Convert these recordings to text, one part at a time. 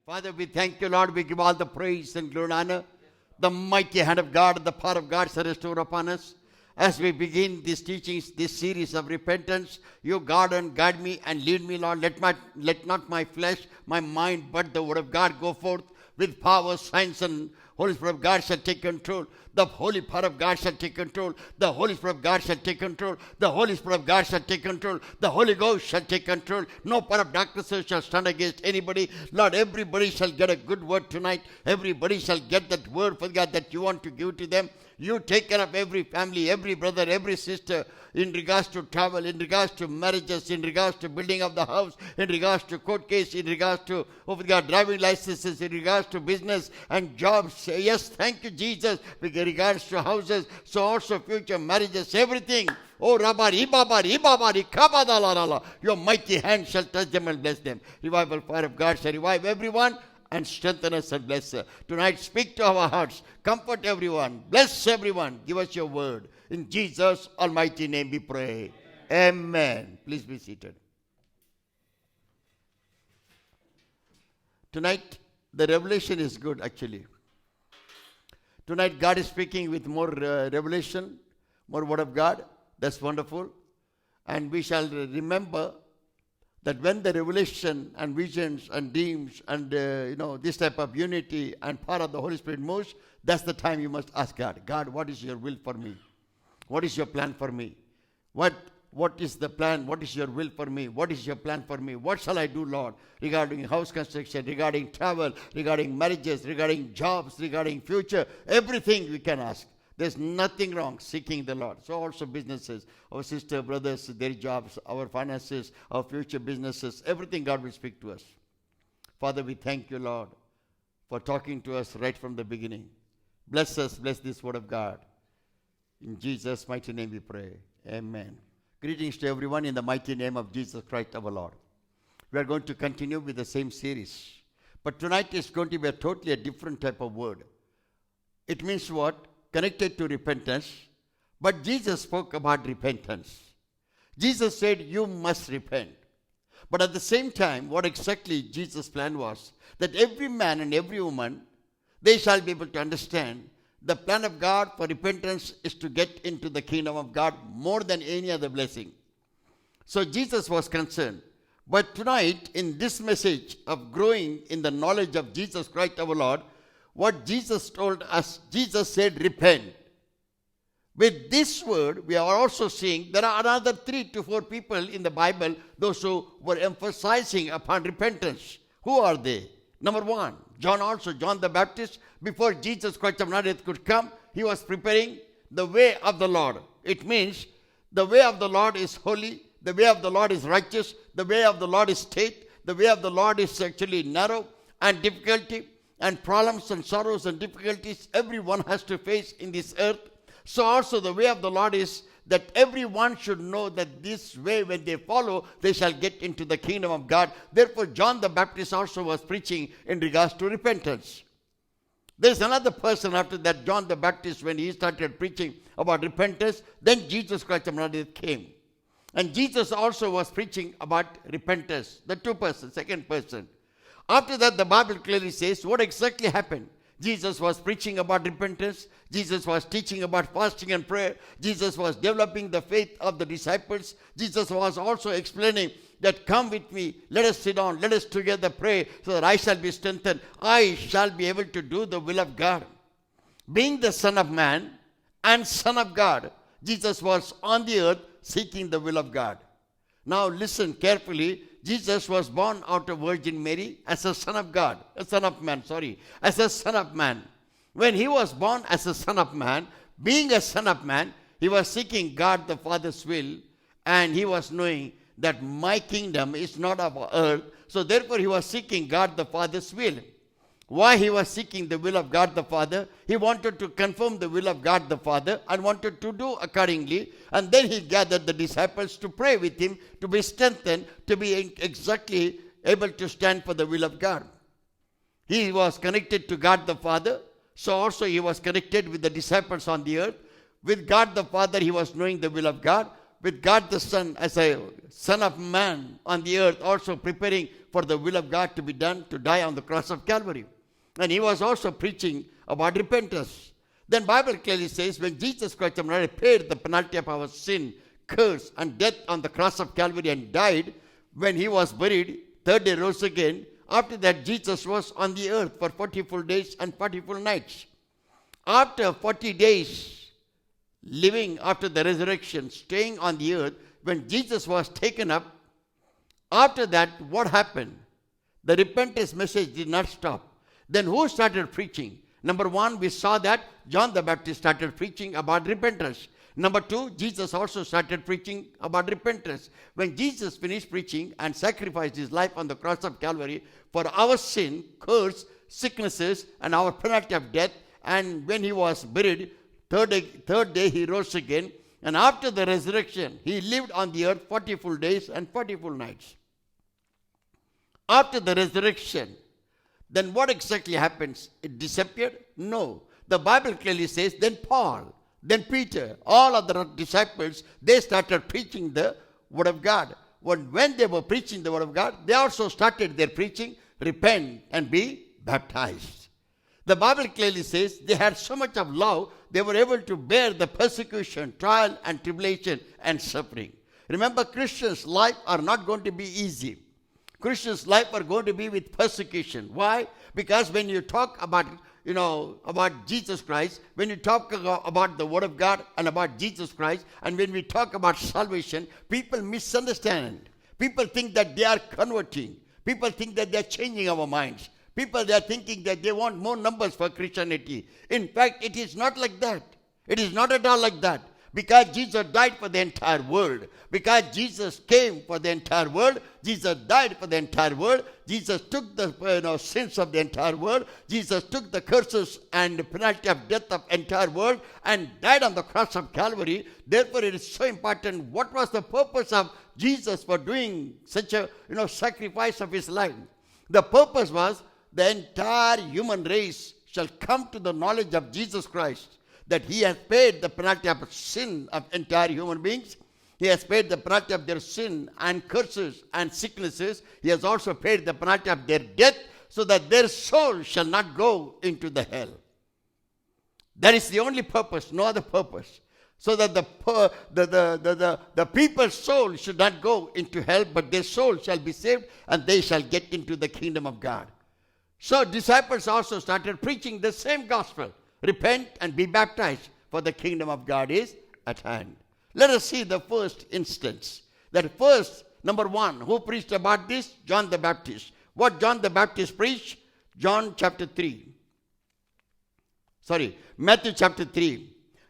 Father, we thank you, Lord. We give all the praise and glory and honor. The mighty hand of God and the power of God shall restore upon us. As we begin these teachings, this series of repentance, you guard and guide me and lead me, Lord. Let not my flesh, my mind, but the word of God go forth with power, signs, and Holy Spirit of God shall take control. The Holy Power of God shall take control. The Holy Spirit of God shall take control. The Holy Spirit of God shall take control. The Holy Ghost shall take control. No power of darkness shall stand against anybody. Lord, everybody shall get a good word tonight. Everybody shall get that word for God that you want to give to them. You take care of every family, every brother, every sister in regards to travel, in regards to marriages, in regards to building of the house, in regards to court case, in regards to driving licenses, in regards to business and jobs. Yes, thank you, Jesus. With regards to houses, so also future marriages, everything. Oh, Rabari, Babari, Babari, Kabadalalala. Your mighty hand shall touch them and bless them. Revival fire of God shall revive everyone and strengthen us and bless us. Tonight, speak to our hearts. Comfort everyone. Bless everyone. Give us your word. In Jesus' almighty name we pray. Amen. Please be seated. Tonight, the revelation is good actually. Tonight, God is speaking with more revelation, more word of God. That's wonderful. And we shall remember that when the revelation and visions and dreams and this type of unity and power of the Holy Spirit moves, that's the time you must ask God, God, what is your will for me? What is your plan for me? What is the plan? What is your will for me? What is your plan for me? What shall I do, Lord? Regarding house construction, regarding travel, regarding marriages, regarding jobs, regarding future, everything we can ask. There's nothing wrong seeking the Lord. So also businesses, our sister, brothers, their jobs, our finances, our future businesses, everything God will speak to us. Father, we thank you, Lord, for talking to us right from the beginning. Bless us, bless this word of God. In Jesus' mighty name we pray. Amen. Greetings to everyone in the mighty name of Jesus Christ our Lord. We are going to continue with the same series. But tonight is going to be a different type of word. It means what? Connected to repentance, but Jesus spoke about repentance. Jesus said, you must repent. But at the same time, what exactly Jesus' plan was, that every man and every woman, they shall be able to understand the plan of God for repentance is to get into the kingdom of God more than any other blessing. So Jesus was concerned. But tonight, in this message of growing in the knowledge of Jesus Christ our Lord, what Jesus told us, Jesus said, repent. With this word, we are also seeing there are another 3 to 4 people in the Bible, those who were emphasizing upon repentance. Who are they? Number 1, John the Baptist, before Jesus Christ of Nazareth could come, he was preparing the way of the Lord. It means the way of the Lord is holy, the way of the Lord is righteous, the way of the Lord is straight, the way of the Lord is actually narrow and difficulty. And problems and sorrows and difficulties everyone has to face in this earth. So also the way of the Lord is that everyone should know that this way when they follow, they shall get into the kingdom of God. Therefore, John the Baptist also was preaching in regards to repentance. There's another person after that, John the Baptist, when he started preaching about repentance, then Jesus Christ of Nazareth came. And Jesus also was preaching about repentance. The second person. After that, the Bible clearly says what exactly happened. Jesus was preaching about repentance. Jesus was teaching about fasting and prayer. Jesus was developing the faith of the disciples. Jesus was also explaining that come with me, let us sit down, let us together pray so that I shall be strengthened. I shall be able to do the will of God. Being the Son of Man and Son of God, Jesus was on the earth seeking the will of God. Now listen carefully. Jesus was born out of Virgin Mary as a son of God, as a son of man. When he was born as a son of man, being a son of man, he was seeking God the Father's will, and he was knowing that my kingdom is not of earth. So therefore he was seeking God the Father's will. Why he was seeking the will of God the Father? He wanted to confirm the will of God the Father and wanted to do accordingly. And then he gathered the disciples to pray with him, to be strengthened, to be exactly able to stand for the will of God. He was connected to God the Father. So also he was connected with the disciples on the earth. With God the Father, he was knowing the will of God. with God the Son as a Son of Man on the earth, also preparing for the will of God to be done, to die on the cross of Calvary. And he was also preaching about repentance. Then Bible clearly says when Jesus Christ paid the penalty of our sin, curse, and death on the cross of Calvary and died, when he was buried, third day rose again. After that, Jesus was on the earth for 40 full days and 40 full nights. After 40 days, living after the resurrection, staying on the earth, when Jesus was taken up, after that, what happened? The repentance message did not stop. Then who started preaching? Number one, we saw that John the Baptist started preaching about repentance. Number two, Jesus also started preaching about repentance. When Jesus finished preaching and sacrificed his life on the cross of Calvary for our sin, curse, sicknesses, and our penalty of death, and when he was buried, third day he rose again. And after the resurrection, he lived on the earth 40 full days and 40 full nights. After the resurrection, then what exactly happens? It disappeared? No. The Bible clearly says, then Paul, then Peter, all other disciples, they started preaching the Word of God. When they were preaching the Word of God, they also started their preaching, repent and be baptized. The Bible clearly says they had so much of love, they were able to bear the persecution, trial and tribulation and suffering. Remember, Christians' life are not going to be easy. Christians' life are going to be with persecution. Why? Because when you talk about, about Jesus Christ, when you talk about the Word of God and about Jesus Christ, and when we talk about salvation, people misunderstand. People think that they are converting. People think that they are changing our minds. People, they are thinking that they want more numbers for Christianity. In fact, it is not like that. It is not at all like that. Because Jesus died for the entire world. Because Jesus came for the entire world. Jesus died for the entire world. Jesus took the sins of the entire world. Jesus took the curses and the penalty of death of the entire world and died on the cross of Calvary. Therefore, it is so important. What was the purpose of Jesus for doing such a sacrifice of his life? The purpose was the entire human race shall come to the knowledge of Jesus Christ, that he has paid the penalty of sin of entire human beings. He has paid the penalty of their sin and curses and sicknesses. He has also paid the penalty of their death, so that their soul shall not go into the hell. That is the only purpose, no other purpose. So that the people's soul should not go into hell, but their soul shall be saved and they shall get into the kingdom of God. So disciples also started preaching the same gospel. Repent and be baptized, for the kingdom of God is at hand. Let us see the first instance. That first, number one, who preached about this? John the Baptist. What John the Baptist preached? Matthew chapter 3.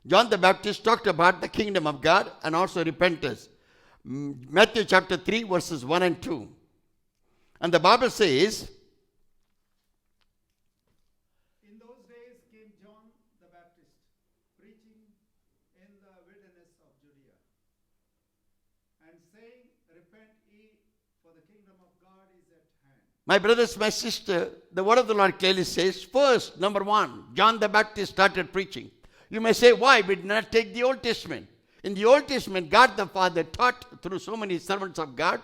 John the Baptist talked about the kingdom of God and also repentance. Matthew chapter 3 verses 1 and 2. And the Bible says, in those days came John the Baptist, preaching in the wilderness of Judea, and saying, repent ye, for the kingdom of God is at hand. My brothers, my sister, the word of the Lord clearly says, first, number one, John the Baptist started preaching. You may say, why? We did not take the Old Testament. In the Old Testament, God the Father taught through so many servants of God,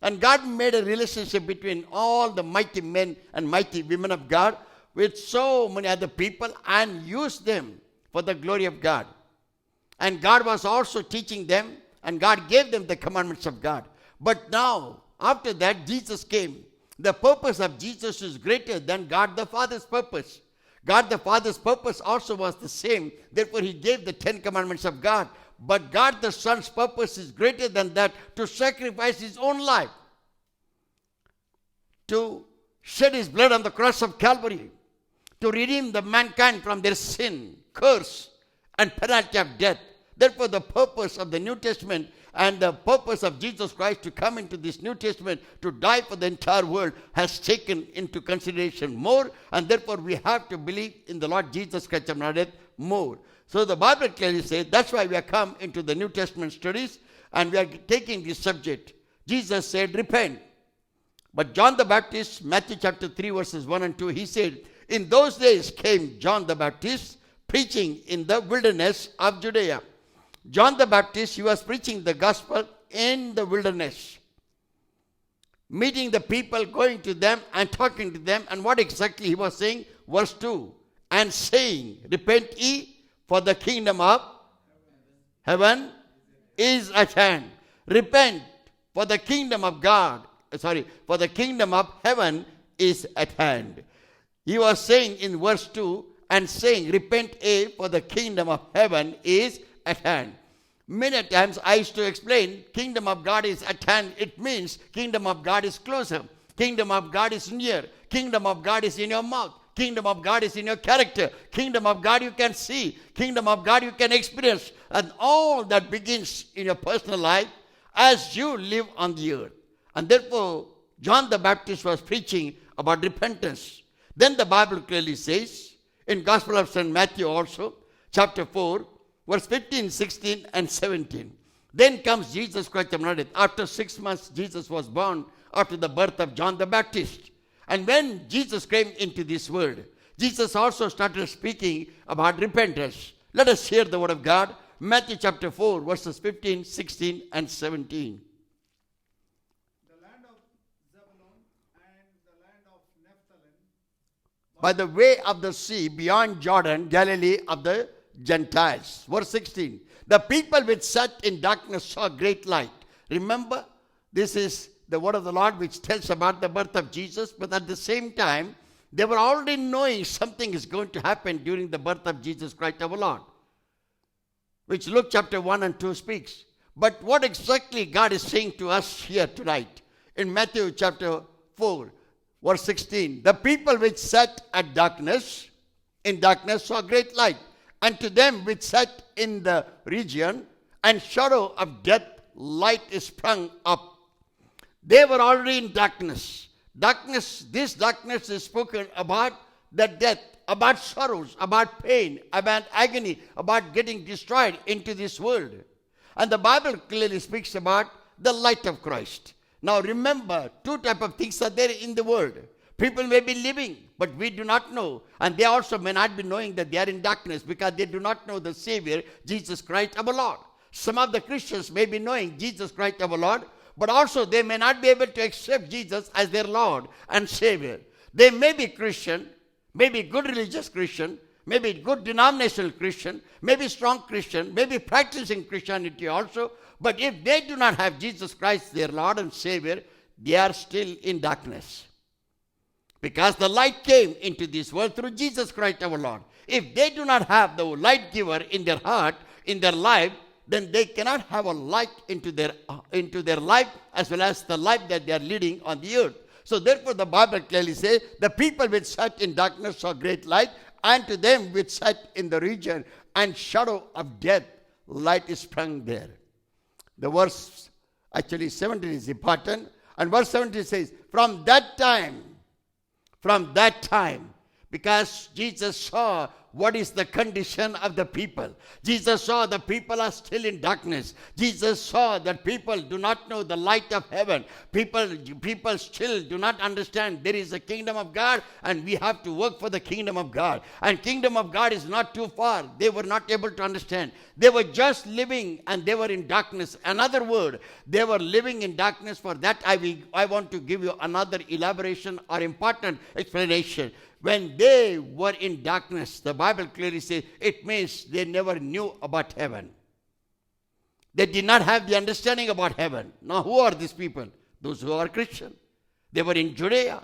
and God made a relationship between all the mighty men and mighty women of God with so many other people and used them for the glory of God. And God was also teaching them, and God gave them the commandments of God. But now, after that, Jesus came. The purpose of Jesus is greater than God the Father's purpose. God the Father's purpose also was the same. Therefore, he gave the 10 commandments of God. But God the Son's purpose is greater than that, to sacrifice his own life, to shed his blood on the cross of Calvary, to redeem the mankind from their sin, curse, and penalty of death. Therefore, the purpose of the New Testament and the purpose of Jesus Christ to come into this New Testament to die for the entire world has taken into consideration more, and therefore we have to believe in the Lord Jesus Christ of Nazareth more. So the Bible clearly says, that's why we have come into the New Testament studies and we are taking this subject. Jesus said, repent. But John the Baptist, Matthew chapter 3 verses 1 and 2, he said, in those days came John the Baptist preaching in the wilderness of Judea. John the Baptist, he was preaching the gospel in the wilderness, meeting the people, going to them and talking to them. And what exactly he was saying? Verse 2, and saying, repent ye, for the kingdom of heaven is at hand. Repent, for the kingdom of God, for the kingdom of heaven is at hand. He was saying in verse 2, and saying, repent ye, for the kingdom of heaven is at hand. Many times I used to explain, kingdom of God is at hand. It means kingdom of God is closer. Kingdom of God is near. Kingdom of God is in your mouth. Kingdom of God is in your character. Kingdom of God you can see. Kingdom of God you can experience. And all that begins in your personal life as you live on the earth. And therefore, John the Baptist was preaching about repentance. Then the Bible clearly says, in Gospel of St. Matthew also, chapter 4, verse 15, 16, and 17. Then comes Jesus Christ of Nazareth. After 6 months, Jesus was born after the birth of John the Baptist. And when Jesus came into this world, Jesus also started speaking about repentance. Let us hear the word of God. Matthew chapter 4, verses 15, 16, and 17. The land of Zebulun and the land of Naphtali, By the way of the sea, beyond Jordan, Galilee of the Gentiles. Verse 16. The people which sat in darkness saw great light. Remember, this is the word of the Lord which tells about the birth of Jesus, but at the same time, they were already knowing something is going to happen during the birth of Jesus Christ our Lord, which Luke chapter 1 and 2 speaks. But what exactly God is saying to us here tonight in Matthew chapter 4, verse 16. The people which sat in darkness saw great light. And to them which sat in the region and shadow of death, light is sprung up. They were already in darkness. This darkness is spoken about the death, about sorrows, about pain, about agony, about getting destroyed into this world. And the Bible clearly speaks about the light of Christ. Now remember, two types of things are there in the world. People may be living, but we do not know. And they also may not be knowing that they are in darkness because they do not know the Savior, Jesus Christ our Lord. Some of the Christians may be knowing Jesus Christ our Lord, but also they may not be able to accept Jesus as their Lord and Savior. They may be Christian, maybe good religious Christian, maybe good denominational Christian, maybe strong Christian, maybe practicing Christianity also, but if they do not have Jesus Christ their Lord and Savior, they are still in darkness. Because the light came into this world through Jesus Christ our Lord. If they do not have the light giver in their heart, in their life, then they cannot have a light into their life as well as the life that they are leading on the earth. So therefore the Bible clearly says, the people which sat in darkness saw great light, and to them which sat in the region and shadow of death, light is sprung there. The verse actually 17 is important. And verse 17 says, from that time, because Jesus saw what is the condition of the people. Jesus saw the people are still in darkness. Jesus saw that people do not know the light of heaven. People still do not understand there is a kingdom of God and we have to work for the kingdom of God. And kingdom of God is not too far. They were not able to understand. They were just living and they were in darkness. Another word, they were living in darkness. For that I want to give you another elaboration or important explanation. When they were in darkness, the Bible clearly says it means they never knew about heaven. They did not have the understanding about heaven. Now, who are these people? Those who are Christian. They were in Judea.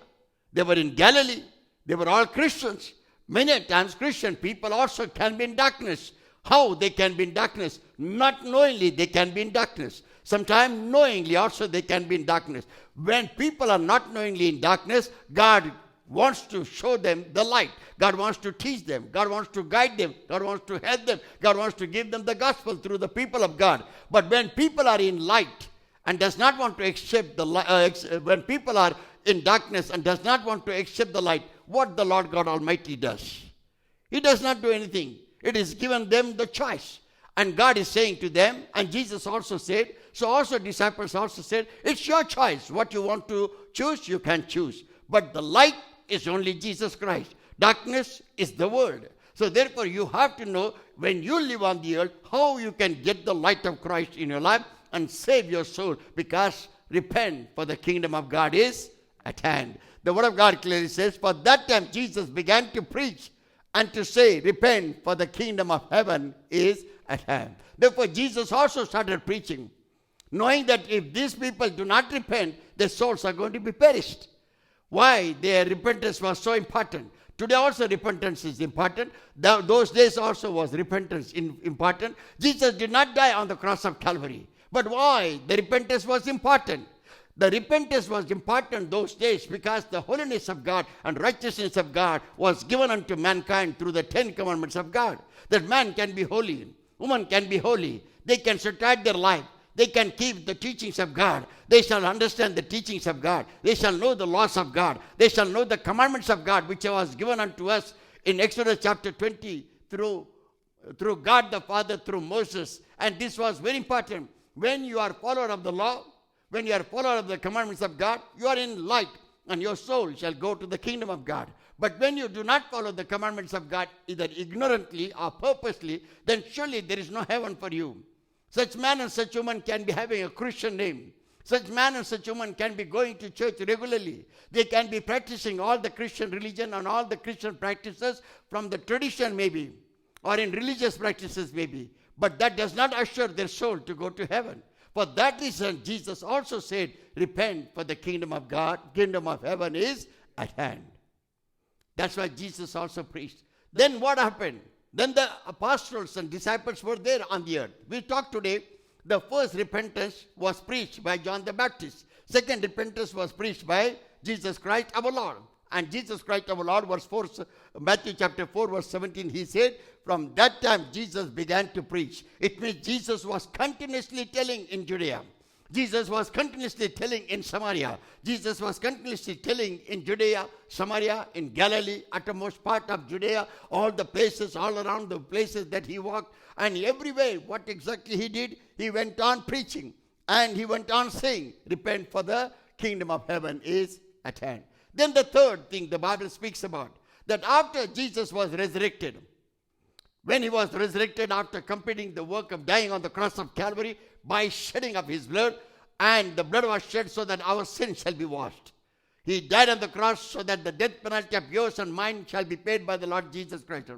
They were in Galilee. They were all Christians. Many times Christian people also can be in darkness. How they can be in darkness? Not knowingly they can be in darkness. Sometimes knowingly also they can be in darkness. When people are not knowingly in darkness, God wants to show them the light. God wants to teach them. God wants to guide them. God wants to help them. God wants to give them the gospel through the people of God. But when people are in light and does not want to accept the light, when people are in darkness and does not want to accept the light, what the Lord God Almighty does? He does not do anything. It is given them the choice. And God is saying to them, and Jesus also said, so also disciples also said, it's your choice. What you want to choose, you can choose. But the light is only Jesus Christ. Darkness is the world. So therefore, you have to know when you live on the earth, how you can get the light of Christ in your life and save your soul. Because repent, for the kingdom of God is at hand. The word of God clearly says, for that time Jesus began to preach and to say, repent, for the kingdom of heaven is at hand. Therefore, Jesus also started preaching, knowing that if these people do not repent, their souls are going to be perished. Why? Their repentance was so important. Today also repentance is important. Those days also was repentance important. Jesus did not die on the cross of Calvary. But why? The repentance was important. The repentance was important those days because the holiness of God and righteousness of God was given unto mankind through the 10 commandments of God. That man can be holy, woman can be holy. They can set right their life. They can keep the teachings of God. They shall understand the teachings of God. They shall know the laws of God. They shall know the commandments of God, which was given unto us in Exodus chapter 20 through God the Father, through Moses. And this was very important. When you are follower of the law, when you are follower of the commandments of God, you are in light, and your soul shall go to the kingdom of God. But when you do not follow the commandments of God, either ignorantly or purposely, then surely there is no heaven for you. Such man and such woman can be having a Christian name. Such man and such woman can be going to church regularly. They can be practicing all the Christian religion and all the Christian practices from the tradition maybe, or in religious practices maybe. But that does not assure their soul to go to heaven. For that reason, Jesus also said, repent, for the kingdom of God, kingdom of heaven is at hand. That's why Jesus also preached. Then what happened? Then the apostles and disciples were there on the earth. We talked today, the first repentance was preached by John the Baptist. Second repentance was preached by Jesus Christ our Lord. And Jesus Christ our Lord, Matthew chapter 4, verse 17, he said, from that time Jesus began to preach. It means Jesus was continuously telling in Judea. Jesus was continuously telling in Samaria. Jesus was continuously telling in Judea, Samaria, in Galilee, uttermost part of Judea, all the places, all around the places that he walked. And everywhere, what exactly he did, he went on preaching. And he went on saying, repent, for the kingdom of heaven is at hand. Then the third thing the Bible speaks about, that after Jesus was resurrected, when he was resurrected after completing the work of dying on the cross of Calvary by shedding of his blood, and the blood was shed so that our sins shall be washed. He died on the cross so that the death penalty of yours and mine shall be paid by the Lord Jesus Christ.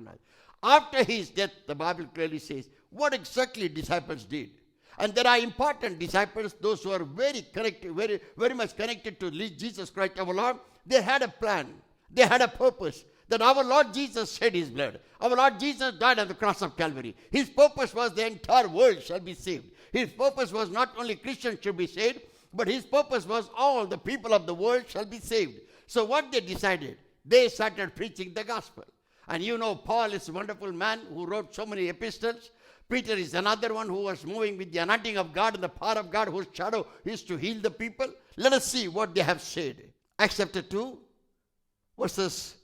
After his death, the Bible clearly says what exactly disciples did. And there are important disciples, those who are very connected, very much connected to Jesus Christ our Lord. They had a plan. They had a purpose. That our Lord Jesus shed his blood. Our Lord Jesus died on the cross of Calvary. His purpose was the entire world shall be saved. His purpose was not only Christians should be saved, but his purpose was all the people of the world shall be saved. So what they decided? They started preaching the gospel. And you know, Paul is a wonderful man who wrote so many epistles. Peter is another one who was moving with the anointing of God and the power of God, whose shadow is to heal the people. Let us see what they have said. Acts chapter 2, verses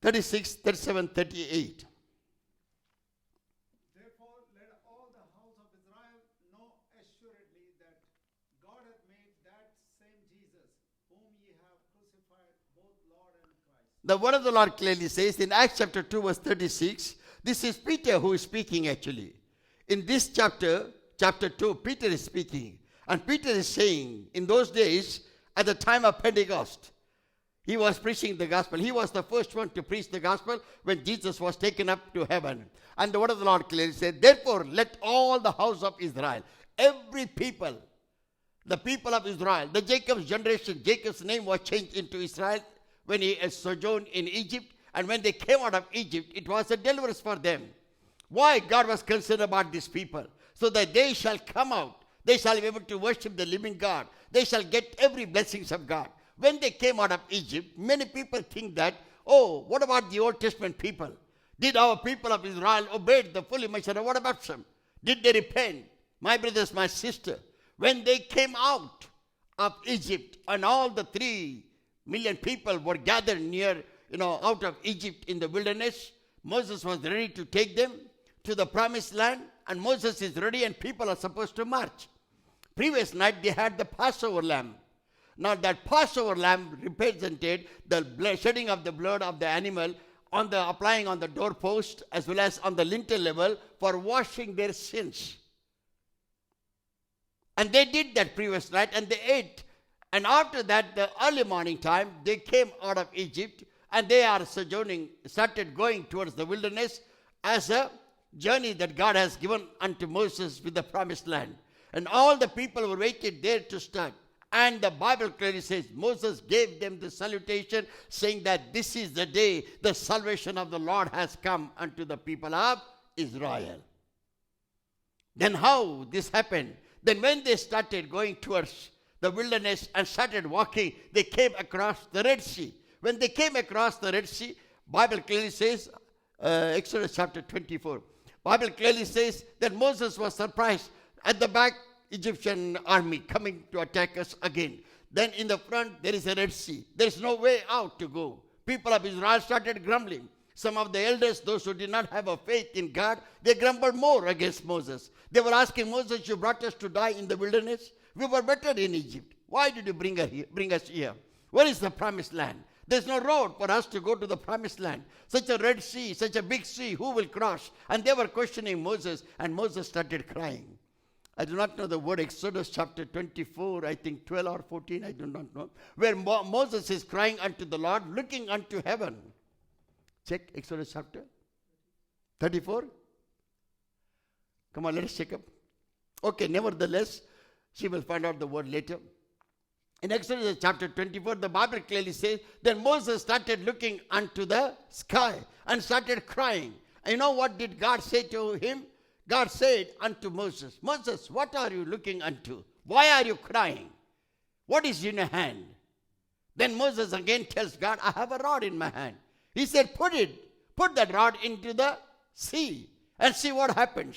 36, 37, 38. Therefore, let all the house of Israel know assuredly that God hath made that same Jesus, whom ye have crucified, both Lord and Christ. The word of the Lord clearly says in Acts chapter 2, verse 36, this is Peter who is speaking actually. In this chapter 2, Peter is speaking. And Peter is saying, in those days, at the time of Pentecost, he was preaching the gospel. He was the first one to preach the gospel when Jesus was taken up to heaven. And the word of the Lord clearly said, therefore, let all the house of Israel, every people, the people of Israel, the Jacob's generation, Jacob's name was changed into Israel when he sojourned in Egypt. And when they came out of Egypt, it was a deliverance for them. Why God was concerned about these people? So that they shall come out. They shall be able to worship the living God. They shall get every blessings of God. When they came out of Egypt, many people think that, oh, what about the Old Testament people? Did our people of Israel obey the full Messiah? What about them? Did they repent? My brothers, my sister, when they came out of Egypt and all the 3 million people were gathered near, out of Egypt in the wilderness, Moses was ready to take them to the promised land, and Moses is ready and people are supposed to march. Previous night they had the Passover lamb. Now that Passover lamb represented the shedding of the blood of the animal on the applying on the doorpost as well as on the lintel level for washing their sins. And they did that previous night and they ate. And after that, the early morning time, they came out of Egypt and they are sojourning, started going towards the wilderness as a journey that God has given unto Moses with the promised land. And all the people were waited there to start. And the Bible clearly says Moses gave them the salutation saying that this is the day the salvation of the Lord has come unto the people of Israel. Then how this happened? Then when they started going towards the wilderness and started walking, they came across the Red Sea. When they came across the Red Sea, Bible clearly says, Exodus chapter 24, Bible clearly says that Moses was surprised at the back Egyptian army coming to attack us again. Then in the front there is a Red Sea. There is no way out to go. People of Israel started grumbling. Some of the elders, those who did not have a faith in God, they grumbled more against Moses. They were asking Moses, you brought us to die in the wilderness? We were better in Egypt. Why did you bring us here? Where is the promised land? There's no road for us to go to the promised land. Such a Red Sea, such a big sea, who will cross? And they were questioning Moses, and Moses started crying. I do not know the word, Exodus chapter 24, I think 12 or 14, I do not know, where Moses is crying unto the Lord, looking unto heaven. Check Exodus chapter 34. Come on, let us check up. Okay, nevertheless, she will find out the word later. In Exodus chapter 24, the Bible clearly says, then Moses started looking unto the sky and started crying. And you know what did God say to him? God said unto Moses, Moses, what are you looking unto? Why are you crying? What is in your hand? Then Moses again tells God, I have a rod in my hand. He said, put that rod into the sea and see what happens.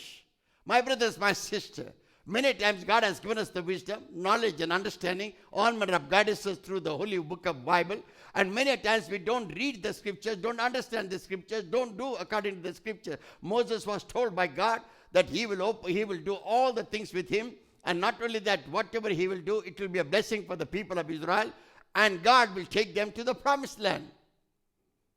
My brothers, my sister, many times God has given us the wisdom, knowledge and understanding, all manner of guidances through the holy book of Bible. And many times we don't read the scriptures, don't understand the scriptures, don't do according to the scripture. Moses was told by God that he will do all the things with him. And not only that, whatever he will do, it will be a blessing for the people of Israel. And God will take them to the promised land.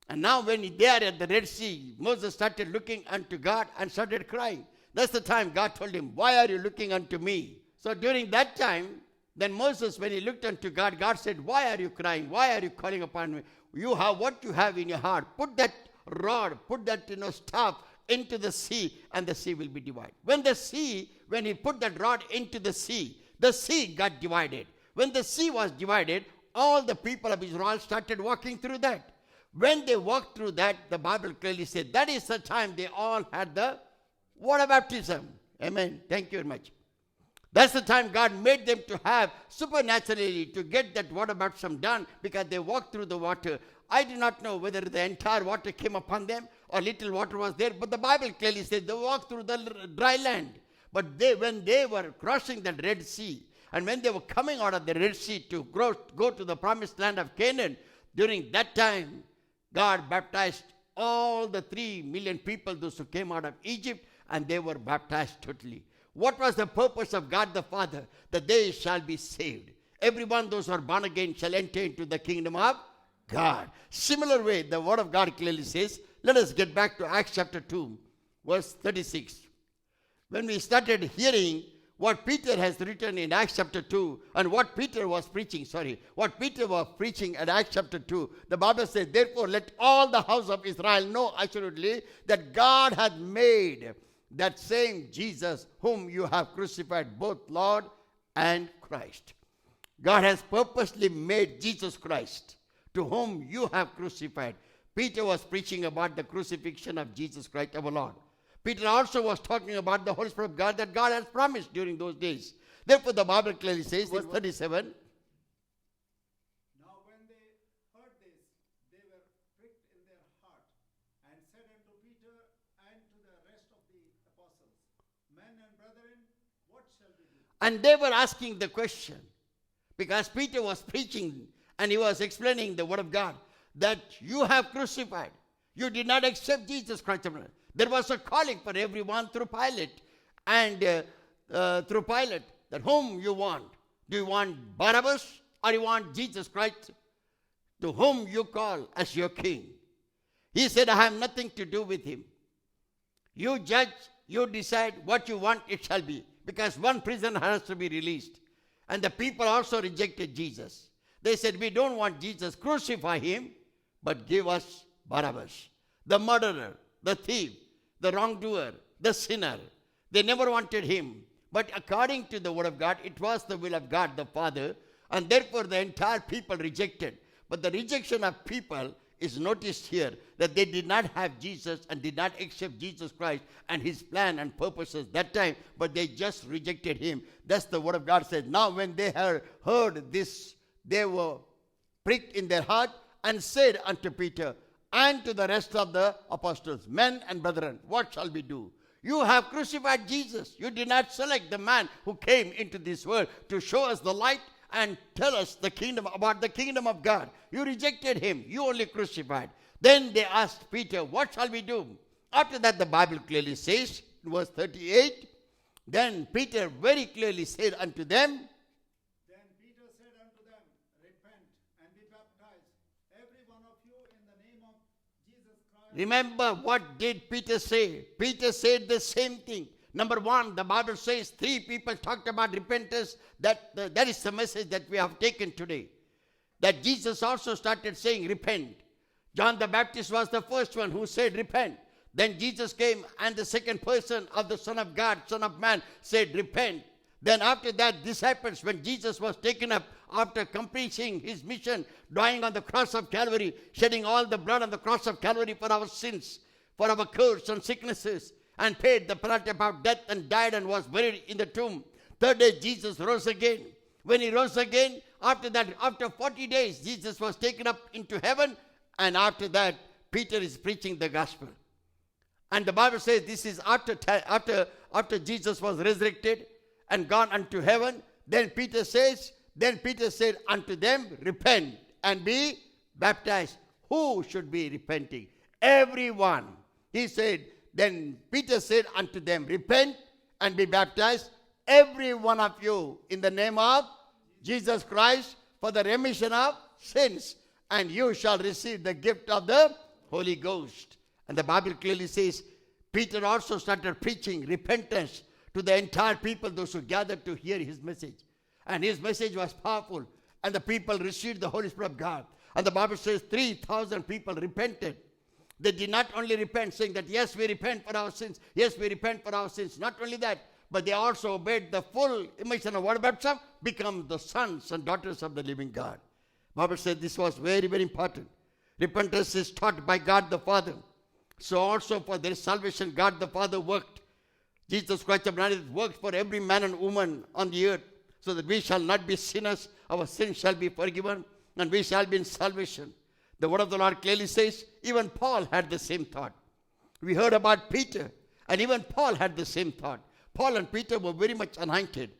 And now when they are at the Red Sea, Moses started looking unto God and started crying. That's the time God told him, why are you looking unto me? So during that time, then Moses, when he looked unto God, God said, why are you crying? Why are you calling upon me? You have what you have in your heart. Put that rod, put that staff into the sea, and the sea will be divided. When he put that rod into the sea got divided. When the sea was divided, all the people of Israel started walking through that. When they walked through that, the Bible clearly said, that is the time they all had the water baptism. Amen. Thank you very much. That's the time God made them to have supernaturally to get that water baptism done because they walked through the water. I do not know whether the entire water came upon them or little water was there, but the Bible clearly says they walked through the dry land. But when they were crossing the Red Sea and when they were coming out of the Red Sea to go to the promised land of Canaan, during that time, God baptized all the 3 million people, those who came out of Egypt, and they were baptized totally. What was the purpose of God the Father? That they shall be saved. Everyone, those who are born again, shall enter into the kingdom of God. Similar way, the word of God clearly says, let us get back to Acts chapter 2, verse 36. When we started hearing what Peter has written in Acts chapter 2 and what Peter was preaching at Acts chapter 2, the Bible says, therefore let all the house of Israel know assuredly that God hath made that same Jesus whom you have crucified, both Lord and Christ. God has purposely made Jesus Christ, to whom you have crucified. Peter was preaching about the crucifixion of Jesus Christ our Lord. Peter also was talking about the Holy Spirit of God that God has promised during those days. Therefore the Bible clearly says, verse 37, Now when they heard this, they were pricked in their heart, and said unto Peter and to the rest of the apostles, Men and brethren, what shall we do? and they were asking the question, because Peter was preaching and he was explaining the word of God, that you have crucified. You did not accept Jesus Christ. There was a calling for everyone through Pilate. And through Pilate, that whom you want. Do you want Barabbas or you want Jesus Christ, to whom you call as your king? He said, I have nothing to do with him. You judge, you decide what you want, it shall be. Because one prisoner has to be released. And the people also rejected Jesus. They said, we don't want Jesus, crucify him, but give us Barabbas, the murderer, the thief, the wrongdoer, the sinner. They never wanted him. But according to the word of God, it was the will of God the Father, and therefore the entire people rejected. But the rejection of people is noticed here, that they did not have Jesus and did not accept Jesus Christ and his plan and purposes that time, but they just rejected him. That's the word of God says. Now when they had heard this, they were pricked in their heart and said unto Peter and to the rest of the apostles, men and brethren, what shall we do? You have crucified Jesus. You did not select the man who came into this world to show us the light and tell us the kingdom, about the kingdom of God. You rejected him. You only crucified. Then they asked Peter, what shall we do? After that, the Bible clearly says, in verse 38, then Peter very clearly said unto them, Then Peter said unto them, repent and be baptized, every one of you, in the name of Jesus Christ. remember, what did Peter say? Peter said the same thing. Number one, the Bible says 3 people talked about repentance. That is the message that we have taken today. That Jesus also started saying, repent. John the Baptist was the first one who said, repent. Then Jesus came and the second person of the Son of God, Son of Man, said, repent. Then after that, disciples, when Jesus was taken up after completing his mission, dying on the cross of Calvary, shedding all the blood on the cross of Calvary for our sins, for our curse and sicknesses, and paid the penalty of death and died and was buried in the tomb. Third day, Jesus rose again. When he rose again, after that, after 40 days, Jesus was taken up into heaven, and after that, Peter is preaching the gospel. And the Bible says this is after Jesus was resurrected and gone unto heaven. Then Peter said unto them, repent and be baptized. Who should be repenting? Everyone. He said, then Peter said unto them, repent and be baptized, every one of you, in the name of Jesus Christ, for the remission of sins, and you shall receive the gift of the Holy Ghost. And the Bible clearly says, Peter also started preaching repentance to the entire people, those who gathered to hear his message. And his message was powerful, and the people received the Holy Spirit of God. And the Bible says 3,000 people repented. They did not only repent, saying that, yes, we repent for our sins. Yes, we repent for our sins. Not only that, but they also obeyed the full immersion of water baptism, become the sons and daughters of the living God. Bible said this was very, very important. Repentance is taught by God the Father. So also for their salvation, God the Father worked. Jesus Christ of Nazareth worked for every man and woman on the earth, so that we shall not be sinners, our sins shall be forgiven, and we shall be in salvation. The word of the Lord clearly says, even Paul had the same thought. We heard about Peter, and even Paul had the same thought. Paul and Peter were very much anointed.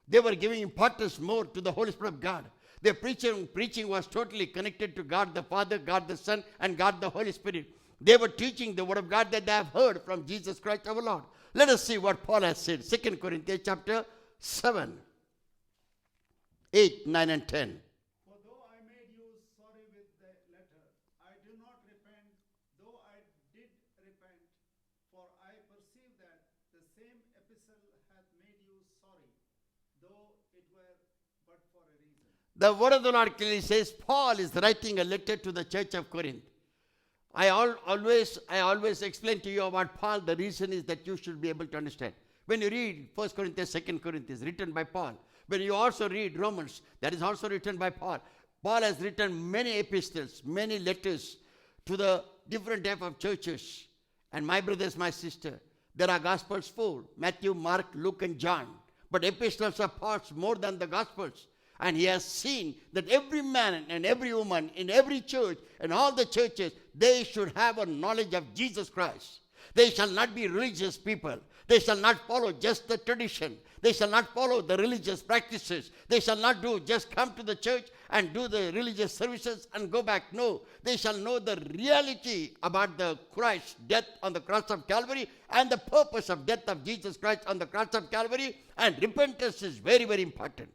They were giving importance more to the Holy Spirit of God. Their preaching was totally connected to God the Father, God the Son, and God the Holy Spirit. They were teaching the word of God that they have heard from Jesus Christ our Lord. Let us see what Paul has said. 2 Corinthians chapter 7, 8, 9, and 10. For though I made you sorry with the letter, I do not repent, though I did repent, for I perceive that the same epistle hath made you sorry, though it were but for a reason. The word of the Lord clearly says Paul is writing a letter to the church of Corinth. I always explain to you about Paul. The reason is that you should be able to understand. When you read 1 Corinthians, 2 Corinthians, written by Paul. When you also read Romans, that is also written by Paul. Paul has written many epistles, many letters to the different type of churches. And my brothers, my sister, there are Gospels full, Matthew, Mark, Luke, and John. But epistles are Paul's more than the Gospels. And he has seen that every man and every woman in every church and all the churches, they should have a knowledge of Jesus Christ. They shall not be religious people. They shall not follow just the tradition. They shall not follow the religious practices. They shall not just come to the church and do the religious services and go back. No, they shall know the reality about the Christ's death on the cross of Calvary and the purpose of death of Jesus Christ on the cross of Calvary. And repentance is very, very important.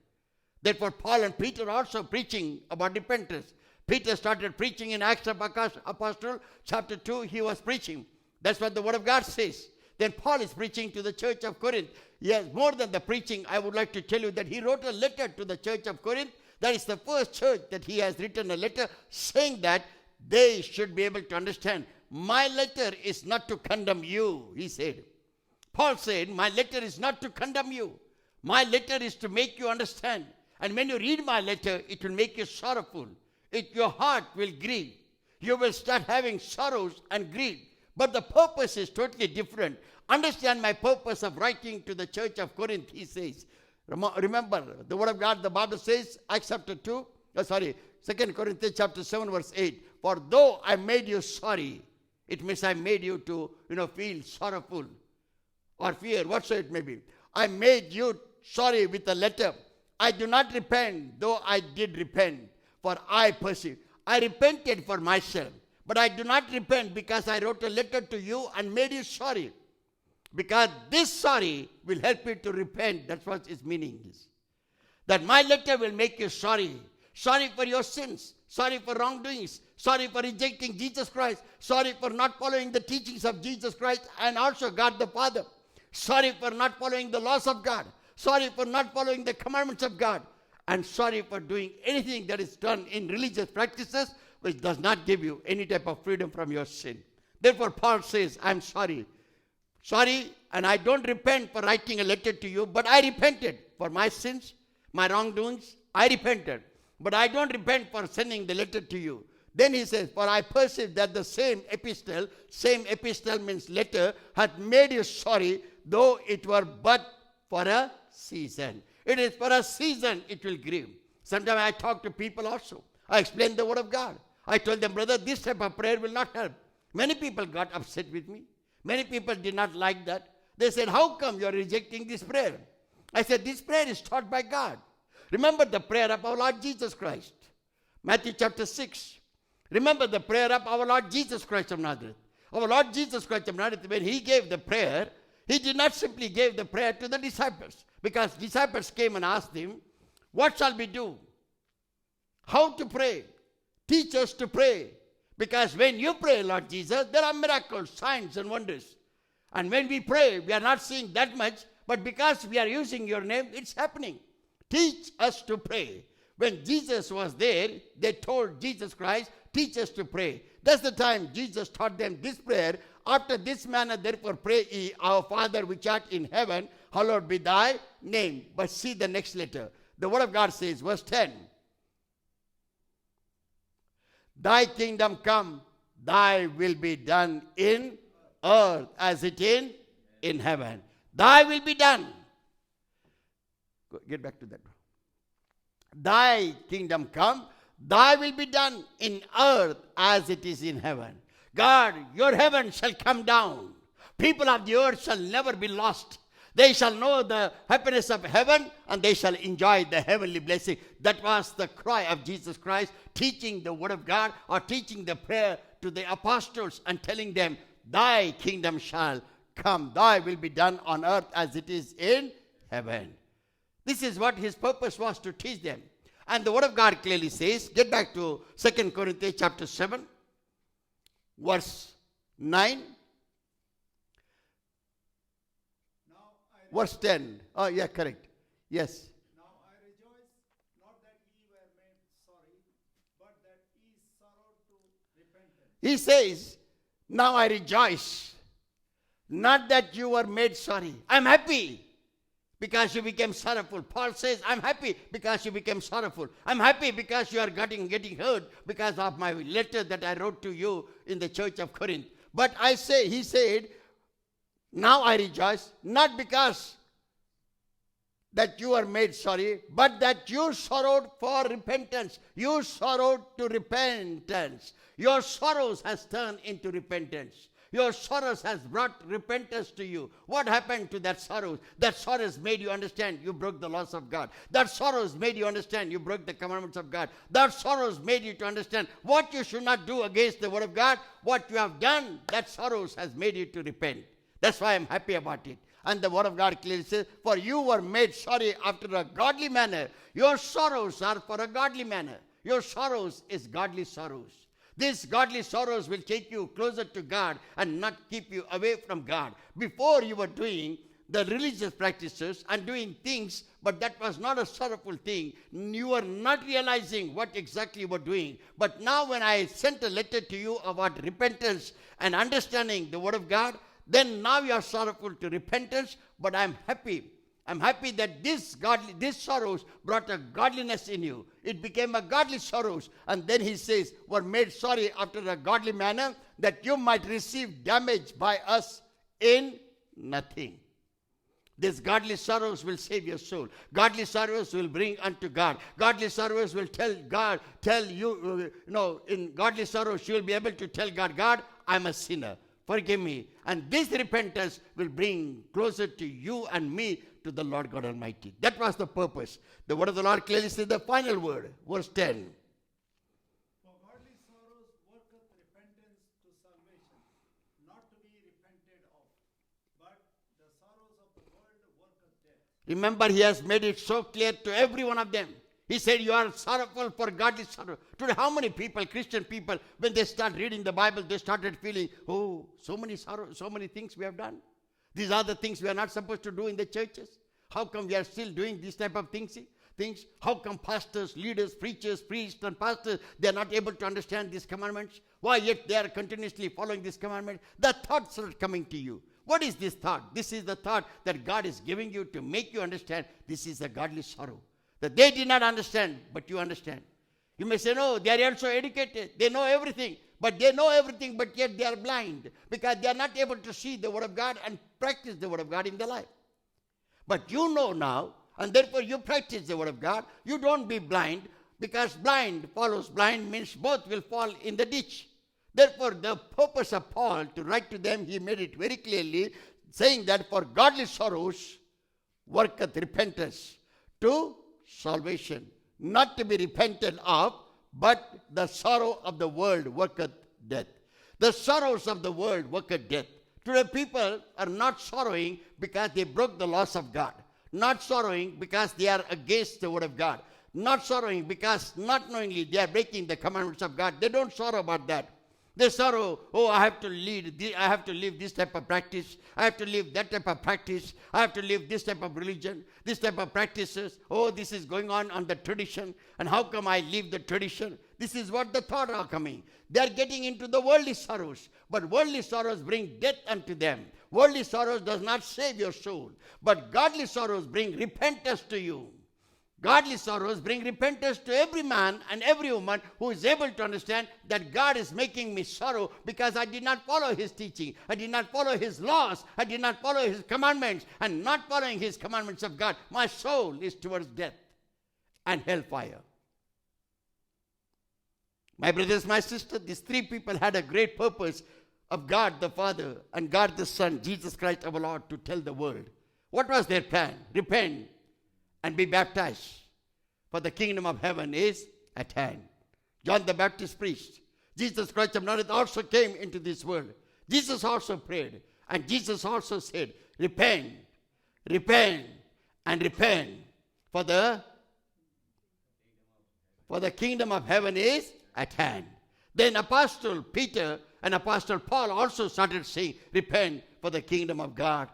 Therefore, Paul and Peter are also preaching about repentance. Peter started preaching in Acts of Apostle, chapter 2, he was preaching. That's what the Word of God says. Then Paul is preaching to the church of Corinth. Yes, more than the preaching, I would like to tell you that he wrote a letter to the church of Corinth. That is the first church that he has written a letter saying that they should be able to understand. My letter is not to condemn you, he said. Paul said, my letter is not to condemn you. My letter is to make you understand. And when you read my letter, it will make you sorrowful. Your heart will grieve. You will start having sorrows and grief. But the purpose is totally different. Understand my purpose of writing to the church of Corinth, he says. Remember, the Word of God, the Bible says, Acts chapter 2, 2 Corinthians chapter 7, verse 8. For though I made you sorry, it means I made you to, feel sorrowful or fear, whatsoever it may be. I made you sorry with a letter. I do not repent, though I did repent, for I perceive. I repented for myself, but I do not repent because I wrote a letter to you and made you sorry. Because this sorry will help you to repent. That's what its meaning is. That my letter will make you sorry. Sorry for your sins. Sorry for wrongdoings. Sorry for rejecting Jesus Christ. Sorry for not following the teachings of Jesus Christ and also God the Father. Sorry for not following the laws of God. Sorry for not following the commandments of God. And sorry for doing anything that is done in religious practices which does not give you any type of freedom from your sin. Therefore, Paul says, I'm sorry. Sorry, and I don't repent for writing a letter to you, but I repented for my sins, my wrongdoings. I repented. But I don't repent for sending the letter to you. Then he says, for I perceive that the same epistle means letter, hath made you sorry, though it were but for a season. It is for a season it will grieve. Sometimes I talk to people also. I explain the Word of God. I told them, brother, this type of prayer will not help. Many people got upset with me. Many people did not like that. They said, how come you are rejecting this prayer? I said, this prayer is taught by God. Remember the prayer of our Lord Jesus Christ. Matthew chapter 6. Remember the prayer of our Lord Jesus Christ of Nazareth. Our Lord Jesus Christ of Nazareth, when he gave the prayer, he did not simply give the prayer to the disciples. Because disciples came and asked him, what shall we do? How to pray? Teach us to pray. Because when you pray, Lord Jesus, there are miracles, signs and wonders. And when we pray, we are not seeing that much, but because we are using your name, it's happening. Teach us to pray. When Jesus was there, they told Jesus Christ, teach us to pray. That's the time Jesus taught them this prayer. After this manner, therefore, pray ye, our Father which art in heaven, hallowed be thy name. But see the next letter. The Word of God says, verse 10. Thy kingdom come, thy will be done in earth as it is in heaven. Thy will be done. Get back to that. Thy kingdom come, thy will be done in earth as it is in heaven. God, your heaven shall come down. People of the earth shall never be lost. They shall know the happiness of heaven and they shall enjoy the heavenly blessing. That was the cry of Jesus Christ, teaching the Word of God or teaching the prayer to the apostles and telling them, thy kingdom shall come. Thy will be done on earth as it is in heaven. This is what his purpose was, to teach them. And the Word of God clearly says, get back to 2 Corinthians chapter 7, verse 9. Verse 10. Oh, yeah, correct. Yes. Now I rejoice, not that ye were made sorry, but that ye sorrowed to repentance. He says, now I rejoice, not that you were made sorry. I'm happy because you became sorrowful. Paul says, I'm happy because you became sorrowful. I'm happy because you are getting hurt because of my letter that I wrote to you in the church of Corinth. But he said, now I rejoice, not because that you are made sorry, but that you sorrowed for repentance. You sorrowed to repentance. Your sorrows has turned into repentance. Your sorrows has brought repentance to you. What happened to that sorrow? That sorrows made you understand you broke the laws of God. That sorrows made you understand you broke the commandments of God. That sorrows made you to understand what you should not do against the Word of God. What you have done, that sorrows has made you to repent. That's why I'm happy about it. And the Word of God clearly says, for you were made sorry after a godly manner. Your sorrows are for a godly manner. Your sorrows is godly sorrows. These godly sorrows will take you closer to God and not keep you away from God. Before you were doing the religious practices and doing things, but that was not a sorrowful thing. You were not realizing what exactly you were doing. But now when I sent a letter to you about repentance and understanding the word of God, then now you are sorrowful to repentance, but I'm happy. I'm happy that these sorrows brought a godliness in you. It became a godly sorrows. And then he says, were made sorry after a godly manner, that you might receive damage by us in nothing. These godly sorrows will save your soul. Godly sorrows will bring unto God. Godly sorrows will tell you, in godly sorrows you will be able to tell God, God, I'm a sinner. Forgive me. And this repentance will bring closer to you and me to the Lord God Almighty. That was the purpose. The word of the Lord clearly says the final word, verse 10. For godly sorrows worketh repentance to salvation, not to be repented of, but the sorrows of the world worketh death. Remember, he has made it so clear to every one of them. He said, you are sorrowful for godly sorrow. Today, how many people, Christian people, when they start reading the Bible, they started feeling, oh, so many sorrows, so many things we have done. These are the things we are not supposed to do in the churches. How come we are still doing these type of things? How come pastors, leaders, preachers, priests and pastors, they are not able to understand these commandments? Why yet they are continuously following these commandments? The thoughts are coming to you. What is this thought? This is the thought that God is giving you to make you understand this is a godly sorrow. That they did not understand, but you understand. You may say, no, they are also educated. They know everything. But they know everything, but yet they are blind. Because they are not able to see the word of God and practice the word of God in their life. But you know now, and therefore you practice the word of God. You don't be blind, because blind follows blind means both will fall in the ditch. Therefore, the purpose of Paul to write to them, he made it very clearly, saying that for godly sorrows worketh repentance to salvation, not to be repented of, but the sorrow of the world worketh death. The sorrows of the world worketh death. Today people are not sorrowing because they broke the laws of God. Not sorrowing because they are against the word of God. Not sorrowing because not knowingly they are breaking the commandments of God. They don't sorrow about that. They sorrow, oh, I have to live this type of practice. I have to live that type of practice. I have to live this type of religion, this type of practices. Oh, this is going on the tradition. And how come I live the tradition? This is what the thought are coming. They are getting into the worldly sorrows. But worldly sorrows bring death unto them. Worldly sorrows does not save your soul. But godly sorrows bring repentance to you. Godly sorrows bring repentance to every man and every woman who is able to understand that God is making me sorrow because I did not follow his teaching. I did not follow his laws. I did not follow his commandments. And not following his commandments of God, my soul is towards death and hellfire. My brothers, my sisters, these three people had a great purpose of God the Father and God the Son, Jesus Christ our Lord, to tell the world. What was their plan? Repent and be baptized, for the kingdom of heaven is at hand. John the Baptist preached. Jesus Christ of Nazareth also came into this world. Jesus also prayed. And Jesus also said, repent, repent, and repent, for the kingdom of heaven is at hand. Then Apostle Peter and Apostle Paul also started saying, repent, for the kingdom of God,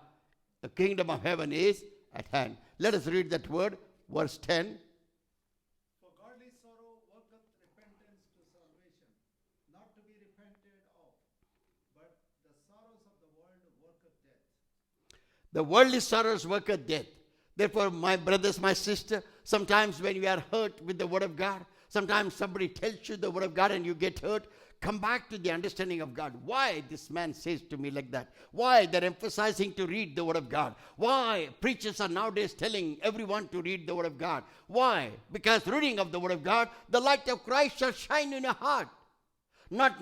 the kingdom of heaven is at hand. Let us read that word, verse 10. For godly sorrow worketh repentance to salvation, not to be repented of, but the sorrows of the world worketh death. The worldly sorrows worketh death. Therefore, my brothers, my sister, sometimes when you are hurt with the word of God, sometimes somebody tells you the word of God and you get hurt, come back to the understanding of God. Why this man says to me like that? Why they're emphasizing to read the word of God? Why preachers are nowadays telling everyone to read the word of God? Why? Because reading of the word of God, the light of Christ shall shine in your heart. Not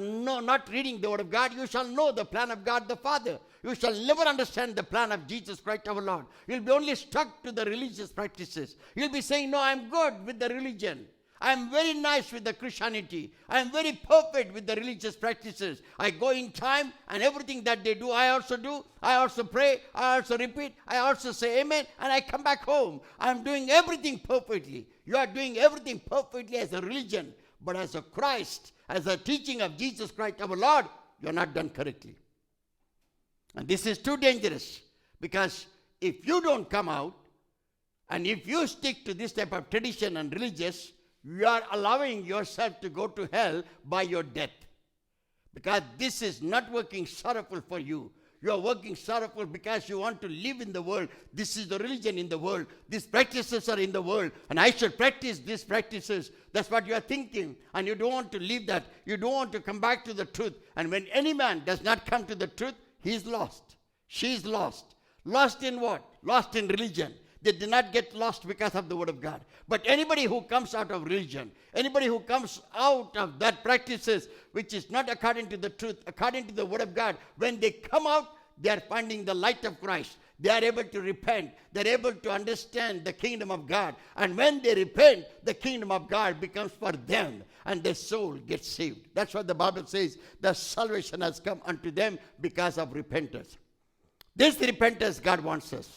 reading the word of God, you shall know the plan of God the Father. You shall never understand the plan of Jesus Christ our Lord. You'll be only stuck to the religious practices. You'll be saying, no, I'm good with the religion. I am very nice with the Christianity. I am very perfect with the religious practices. I go in time and everything that they do. I also pray. I also repeat. I also say amen. And I come back home. I am doing everything perfectly. You are doing everything perfectly as a religion, but as a Christ, as a teaching of Jesus Christ our Lord, you are not done correctly. And this is too dangerous, because if you don't come out, and if you stick to this type of tradition and religious, you are allowing yourself to go to hell by your death. Because this is not working sorrowful for you. You are working sorrowful because you want to live in the world. This is the religion in the world. These practices are in the world. And I should practice these practices. That's what you are thinking. And you don't want to leave that. You don't want to come back to the truth. And when any man does not come to the truth, he is lost. She is lost. Lost in what? Lost in religion. They did not get lost because of the word of God. But anybody who comes out of religion, anybody who comes out of that practices which is not according to the truth, according to the word of God, when they come out, they are finding the light of Christ. They are able to repent. They are able to understand the kingdom of God. And when they repent, the kingdom of God becomes for them, and their soul gets saved. That's what the Bible says. The salvation has come unto them because of repentance. This repentance God wants us.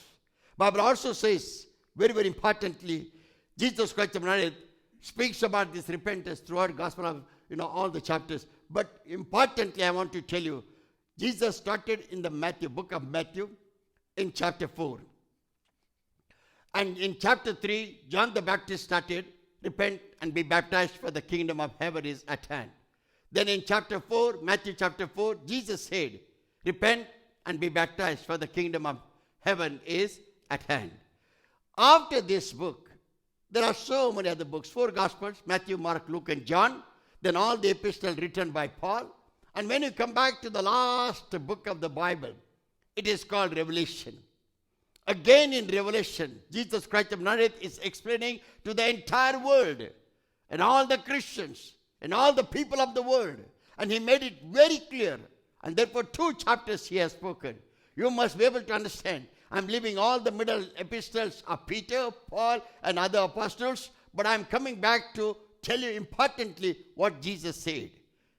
Bible also says, very, very importantly, Jesus Christ of Nazareth speaks about this repentance throughout Gospel of, all the chapters. But importantly, I want to tell you, Jesus started in the book of Matthew, in chapter 4. And in chapter 3, John the Baptist started, repent and be baptized, for the kingdom of heaven is at hand. Then in chapter 4, Matthew chapter 4, Jesus said, repent and be baptized, for the kingdom of heaven is at hand. After this book, there are so many other books, 4 Gospels, Matthew, Mark, Luke, and John, then all the epistles written by Paul. And when you come back to the last book of the Bible, it is called Revelation. Again in Revelation, Jesus Christ of Nazareth is explaining to the entire world and all the Christians and all the people of the world. And he made it very clear. And therefore 2 chapters he has spoken. You must be able to understand. I'm leaving all the middle epistles of Peter, Paul, and other apostles, but I'm coming back to tell you importantly what Jesus said.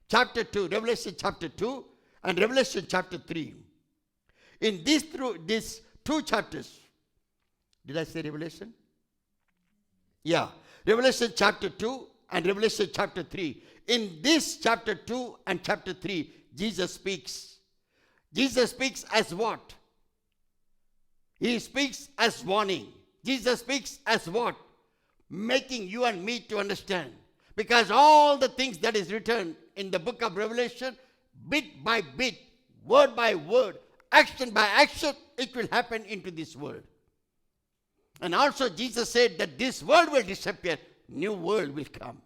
Chapter 2, Revelation chapter 2 and Revelation chapter 3. In these 2 chapters, did I say Revelation? Yeah. Revelation chapter 2 and Revelation chapter 3. In this chapter 2 and chapter 3, Jesus speaks. Jesus speaks as what? He speaks as warning. Jesus speaks as what? Making you and me to understand. Because all the things that is written in the book of Revelation, bit by bit, word by word, action by action, it will happen into this world. And also Jesus said that this world will disappear, new world will come.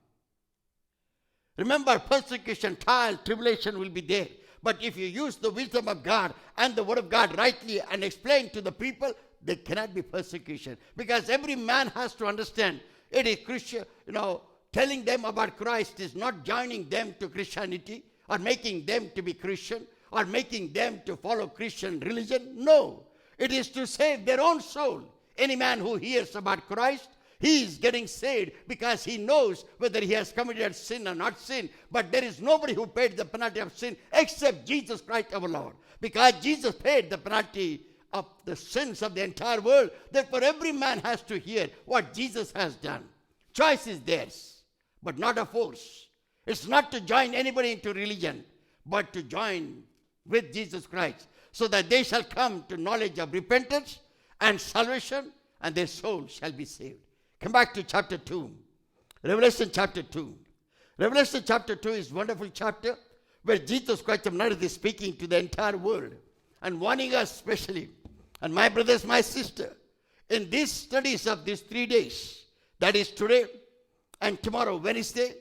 Remember, persecution, trial, tribulation will be there. But if you use the wisdom of God and the word of God rightly and explain to the people, there cannot be persecution. Because every man has to understand, it is Christian, telling them about Christ is not joining them to Christianity or making them to be Christian or making them to follow Christian religion. No, it is to save their own soul. Any man who hears about Christ, he is getting saved because he knows whether he has committed sin or not sin. But there is nobody who paid the penalty of sin except Jesus Christ our Lord. Because Jesus paid the penalty of the sins of the entire world. Therefore every man has to hear what Jesus has done. Choice is theirs, but not a force. It's not to join anybody into religion, but to join with Jesus Christ, so that they shall come to knowledge of repentance and salvation, and their soul shall be saved. Come back to chapter 2. Revelation chapter 2. Revelation chapter 2 is a wonderful chapter where Jesus Christ of Nazareth is speaking to the entire world and warning us specially. And my brothers, my sister, in these studies of these 3 days, that is today and tomorrow, Wednesday,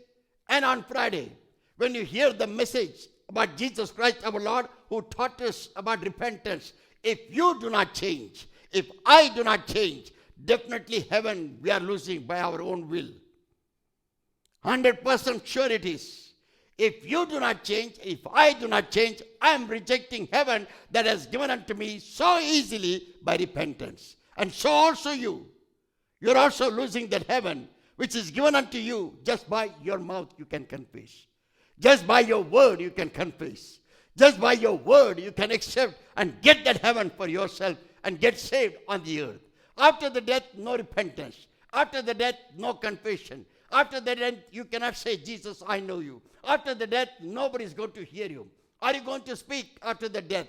and on Friday, when you hear the message about Jesus Christ our Lord who taught us about repentance, if you do not change, if I do not change, definitely heaven we are losing by our own will. 100% sure it is. If you do not change, if I do not change, I am rejecting heaven that has given unto me so easily by repentance. And so also you. You're also losing that heaven which is given unto you just by your mouth you can confess. Just by your word you can confess. Just by your word you can accept and get that heaven for yourself and get saved on the earth. After the death, no repentance. After the death, no confession. After the death, you cannot say, Jesus, I know you. After the death, nobody is going to hear you. Are you going to speak after the death?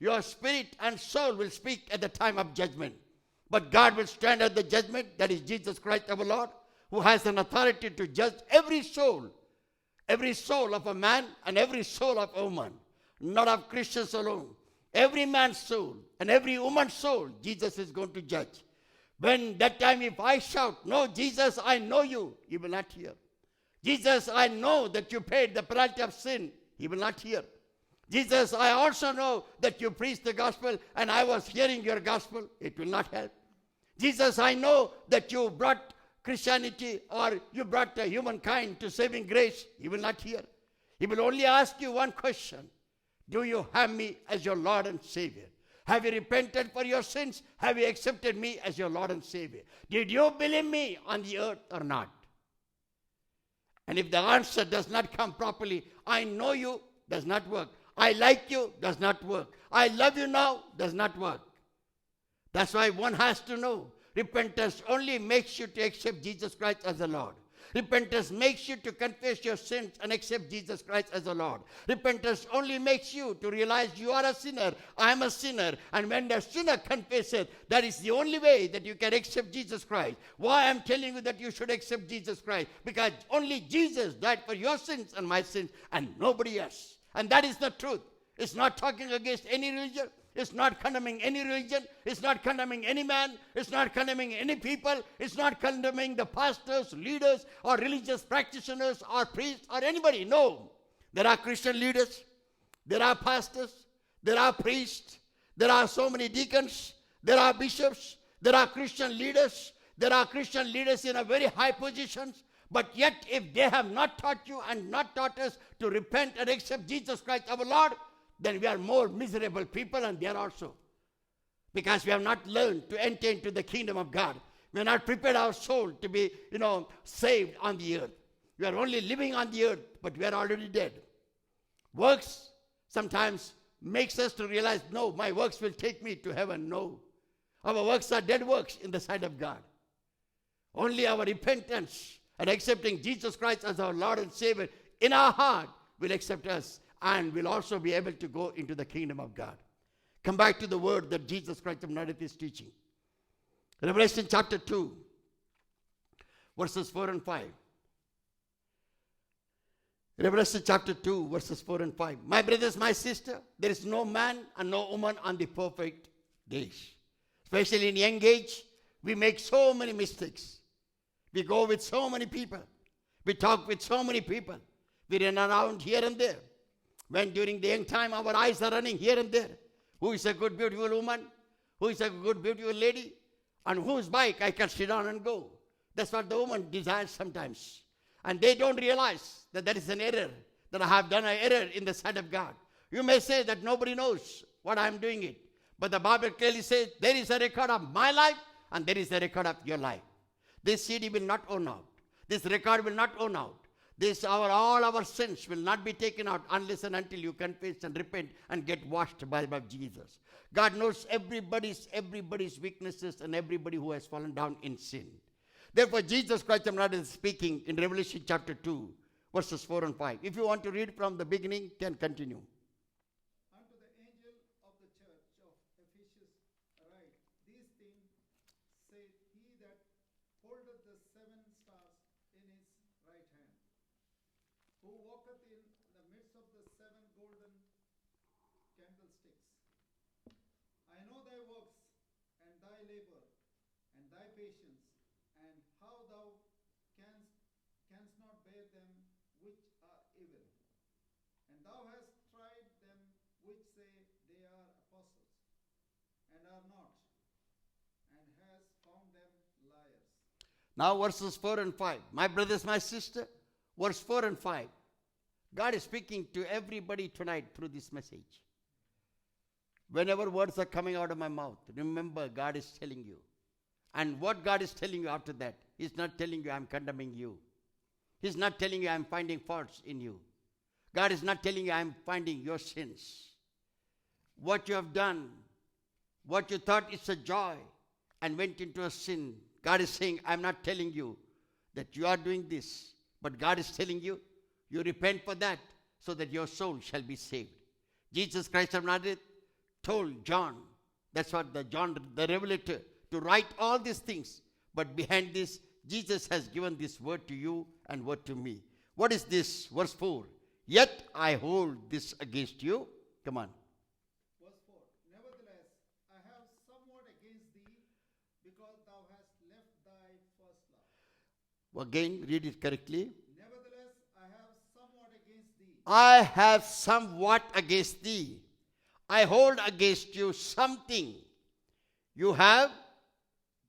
Your spirit and soul will speak at the time of judgment. But God will stand at the judgment, that is Jesus Christ our Lord, who has an authority to judge every soul of a man and every soul of a woman, not of Christians alone. Every man's soul and every woman's soul, Jesus is going to judge. When that time, if I shout, no, Jesus, I know you, he will not hear. Jesus, I know that you paid the penalty of sin, he will not hear. Jesus, I also know that you preached the gospel and I was hearing your gospel, it will not help. Jesus, I know that you brought Christianity or you brought humankind to saving grace, he will not hear. He will only ask you one question. Do you have me as your Lord and Savior? Have you repented for your sins? Have you accepted me as your Lord and Savior? Did you believe me on the earth or not? And if the answer does not come properly, I know you, does not work. I like you, does not work. I love you now, does not work. That's why one has to know. Repentance only makes you to accept Jesus Christ as the Lord. Repentance makes you to confess your sins and accept Jesus Christ as the Lord. Repentance only makes you to realize you are a sinner, I am a sinner. And when the sinner confesses, that is the only way that you can accept Jesus Christ. Why I am telling you that you should accept Jesus Christ? Because only Jesus died for your sins and my sins and nobody else. And that is the truth. It's not talking against any religion. It's not condemning any religion. It's not condemning any man. It's not condemning any people. It's not condemning the pastors, leaders, or religious practitioners, or priests, or anybody. No. There are Christian leaders. There are pastors. There are priests. There are so many deacons. There are bishops. There are Christian leaders. There are Christian leaders in a very high positions. But yet, if they have not taught you and not taught us to repent and accept Jesus Christ our Lord, then we are more miserable people, and they are also. Because we have not learned to enter into the kingdom of God. We have not prepared our soul to be, saved on the earth. We are only living on the earth, but we are already dead. Works sometimes makes us to realize, no, my works will take me to heaven. No. Our works are dead works in the sight of God. Only our repentance and accepting Jesus Christ as our Lord and Savior in our heart will accept us and will also be able to go into the kingdom of God. Come back to the word that Jesus Christ of Nazareth is teaching. Revelation chapter 2, verses 4 and 5. Revelation chapter 2, verses 4 and 5. My brothers, my sister, there is no man and no woman on the perfect days. Especially in young age, we make so many mistakes. We go with so many people. We talk with so many people. We run around here and there. When during the young time our eyes are running here and there. Who is a good, beautiful woman? Who is a good, beautiful lady? On whose bike I can sit on and go. That's what the woman desires sometimes. And they don't realize that that is an error, that I have done an error in the sight of God. You may say that nobody knows what I am doing it. But the Bible clearly says there is a record of my life and there is a record of your life. This CD will not own out. This record will not own out. All our sins will not be taken out unless and until you confess and repent and get washed by the blood of Jesus. God knows everybody's weaknesses and everybody who has fallen down in sin. Therefore, Jesus Christ of Nazareth is speaking in Revelation chapter 2, verses 4 and 5. If you want to read from the beginning, can continue. Unto the angel of the church of Ephesus write, these things saith he that holdeth the 7 stars in his right hand, who walketh in the midst of the 7 golden candlesticks. I know thy works, and thy labor, and thy patience, and how thou canst not bear them which are evil. And thou hast tried them which say they are apostles, and are not, and hast found them liars. Now verses 4 and 5. My brothers, my sister, verse 4 and 5. God is speaking to everybody tonight through this message. Whenever words are coming out of my mouth, remember God is telling you. And what God is telling you after that, He's not telling you I'm condemning you. He's not telling you I'm finding faults in you. God is not telling you I'm finding your sins. What you have done, what you thought is a joy and went into a sin, God is saying, I'm not telling you that you are doing this, but God is telling you, you repent for that, so that your soul shall be saved. Jesus Christ of Nazareth told John, that's what John the Revelator, to write all these things. But behind this, Jesus has given this word to you and word to me. What is this? Verse 4. Yet I hold this against you. Come on. Verse 4. Nevertheless, I have somewhat against thee, because thou hast left thy first love. Again, read it correctly. Nevertheless, I have somewhat against thee, I have somewhat against thee. I hold against you something. You have,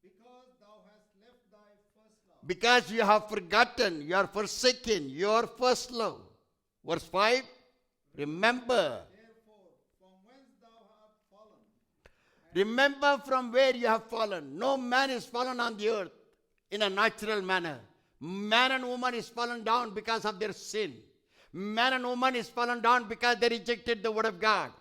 because thou hast left thy first love. because you have forgotten, you are forsaken your first love. Verse 5. Remember. Therefore, from whence thou art fallen, Remember from where you have fallen. No man is fallen on the earth in a natural manner. Man and woman is fallen down because of their sin. Man and woman is fallen down because they rejected the word of God.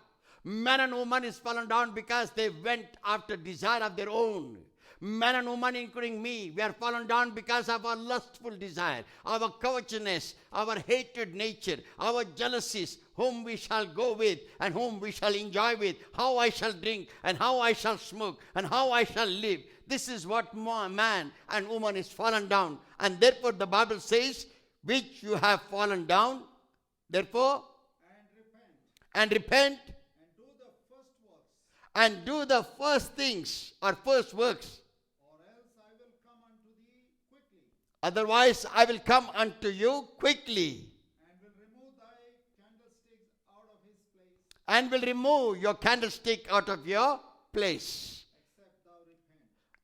Man and woman is fallen down because they went after desire of their own. Man and woman, including me, we are fallen down because of our lustful desire, our covetousness, our hated nature, our jealousies, whom we shall go with and whom we shall enjoy with, how I shall drink and how I shall smoke and how I shall live. This is what man and woman is fallen down. And therefore the Bible says, which you have fallen down, therefore, and repent, and repent, and do the first works, and do the first things or first works. or else I will come unto thee quickly, Otherwise I will come unto you quickly, and will remove thy candlesticks out of his place, and will remove your candlestick out of your place,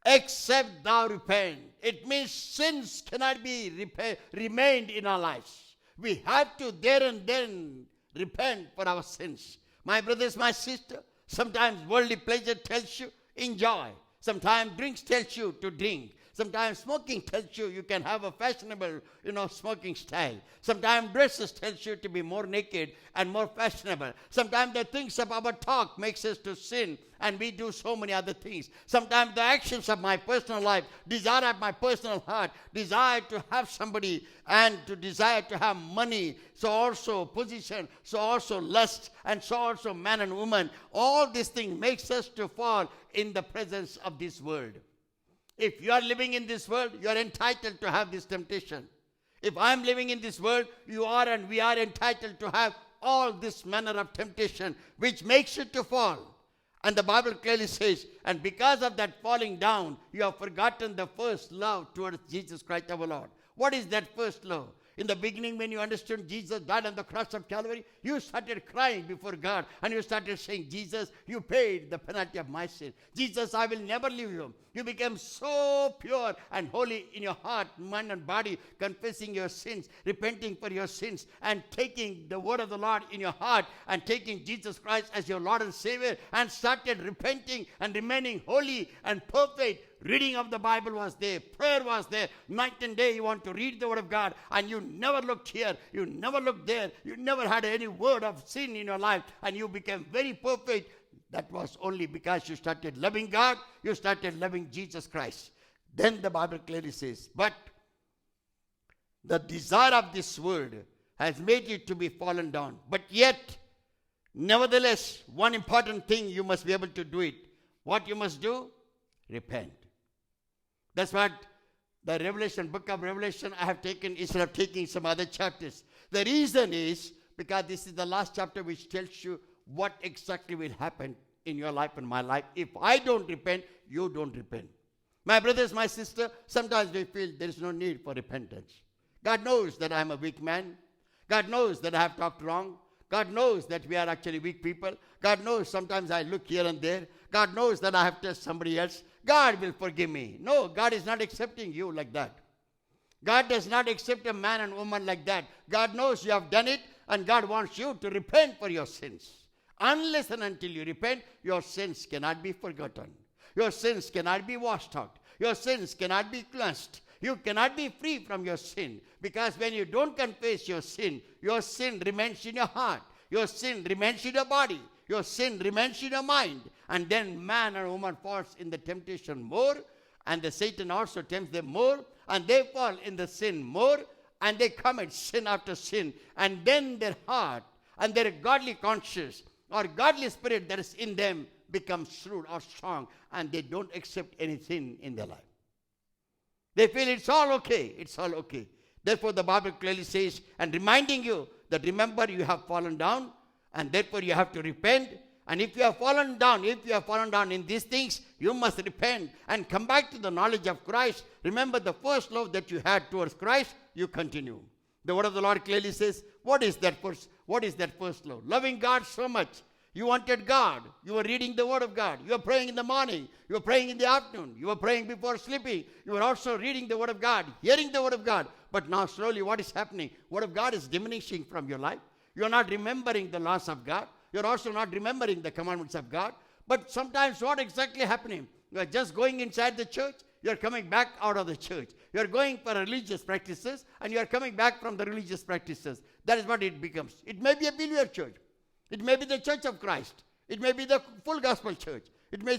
except thou repent. It means sins cannot be remained in our lives. We have to there and then repent for our sins. My brothers, my sister, sometimes worldly pleasure tells you enjoy. Sometimes drinks tells you to drink. Sometimes smoking tells you can have a fashionable, smoking style. Sometimes dresses tells you to be more naked and more fashionable. Sometimes the things of our talk makes us to sin, and we do so many other things. Sometimes the actions of my personal life, desire of my personal heart, desire to have somebody and to desire to have money, so also position, so also lust, and so also man and woman. All these things makes us to fall in the presence of this world. If you are living in this world, you are entitled to have this temptation. If I am living in this world, you are and we are entitled to have all this manner of temptation, which makes you to fall. And the Bible clearly says, and because of that falling down, you have forgotten the first love towards Jesus Christ our Lord. What is that first love? In the beginning, when you understood Jesus died on the cross of Calvary, you started crying before God and you started saying, Jesus, you paid the penalty of my sin. Jesus, I will never leave you. You became so pure and holy in your heart, mind and body, confessing your sins, repenting for your sins, and taking the word of the Lord in your heart and taking Jesus Christ as your Lord and Savior, and started repenting and remaining holy and perfect. Reading of the Bible was there. Prayer was there. Night and day you want to read the word of God, and you never looked here. You never looked there. You never had any word of sin in your life, and you became very perfect. That was only because you started loving God. You started loving Jesus Christ. Then the Bible clearly says, but the desire of this world has made you to be fallen down. But yet, nevertheless, one important thing you must be able to do it. What you must do? Repent. That's what the book of Revelation I have taken instead of taking some other chapters. The reason is because this is the last chapter which tells you what exactly will happen in your life and my life. If I don't repent, you don't repent. My brothers, my sister, sometimes we feel there is no need for repentance. God knows that I am a weak man. God knows that I have talked wrong. God knows that we are actually weak people. God knows sometimes I look here and there. God knows that I have touched somebody else. God will forgive me. No, God is not accepting you like that. God does not accept a man and woman like that. God knows you have done it, and God wants you to repent for your sins. Unless and until you repent, your sins cannot be forgotten. Your sins cannot be washed out. Your sins cannot be cleansed. You cannot be free from your sin, because when you don't confess your sin remains in your heart. Your sin remains in your body. Your sin remains in your mind. And then man and woman falls in the temptation more, and the Satan also tempts them more, and they fall in the sin more, and they commit sin after sin, and then their heart and their godly conscience or godly spirit that is in them becomes shrewd or strong, and they don't accept anything in their life. They feel it's all okay. It's all okay. Therefore, the Bible clearly says, and reminding you that remember you have fallen down, and therefore you have to repent. And if you have fallen down in these things, you must repent and come back to the knowledge of Christ. Remember the first love that you had towards Christ, you continue. The word of the Lord clearly says, what is that first love? Loving God so much. You wanted God. You were reading the word of God. You were praying in the morning. You were praying in the afternoon. You were praying before sleeping. You were also reading the word of God, hearing the word of God. But now slowly what is happening? Word of God is diminishing from your life. You are not remembering the laws of God. You are also not remembering the commandments of God. But sometimes what exactly happening? You are just going inside the church. You are coming back out of the church. You are going for religious practices, and you are coming back from the religious practices. That is what it becomes. It may be a believer church. It may be the church of Christ. It may be the full gospel church. It may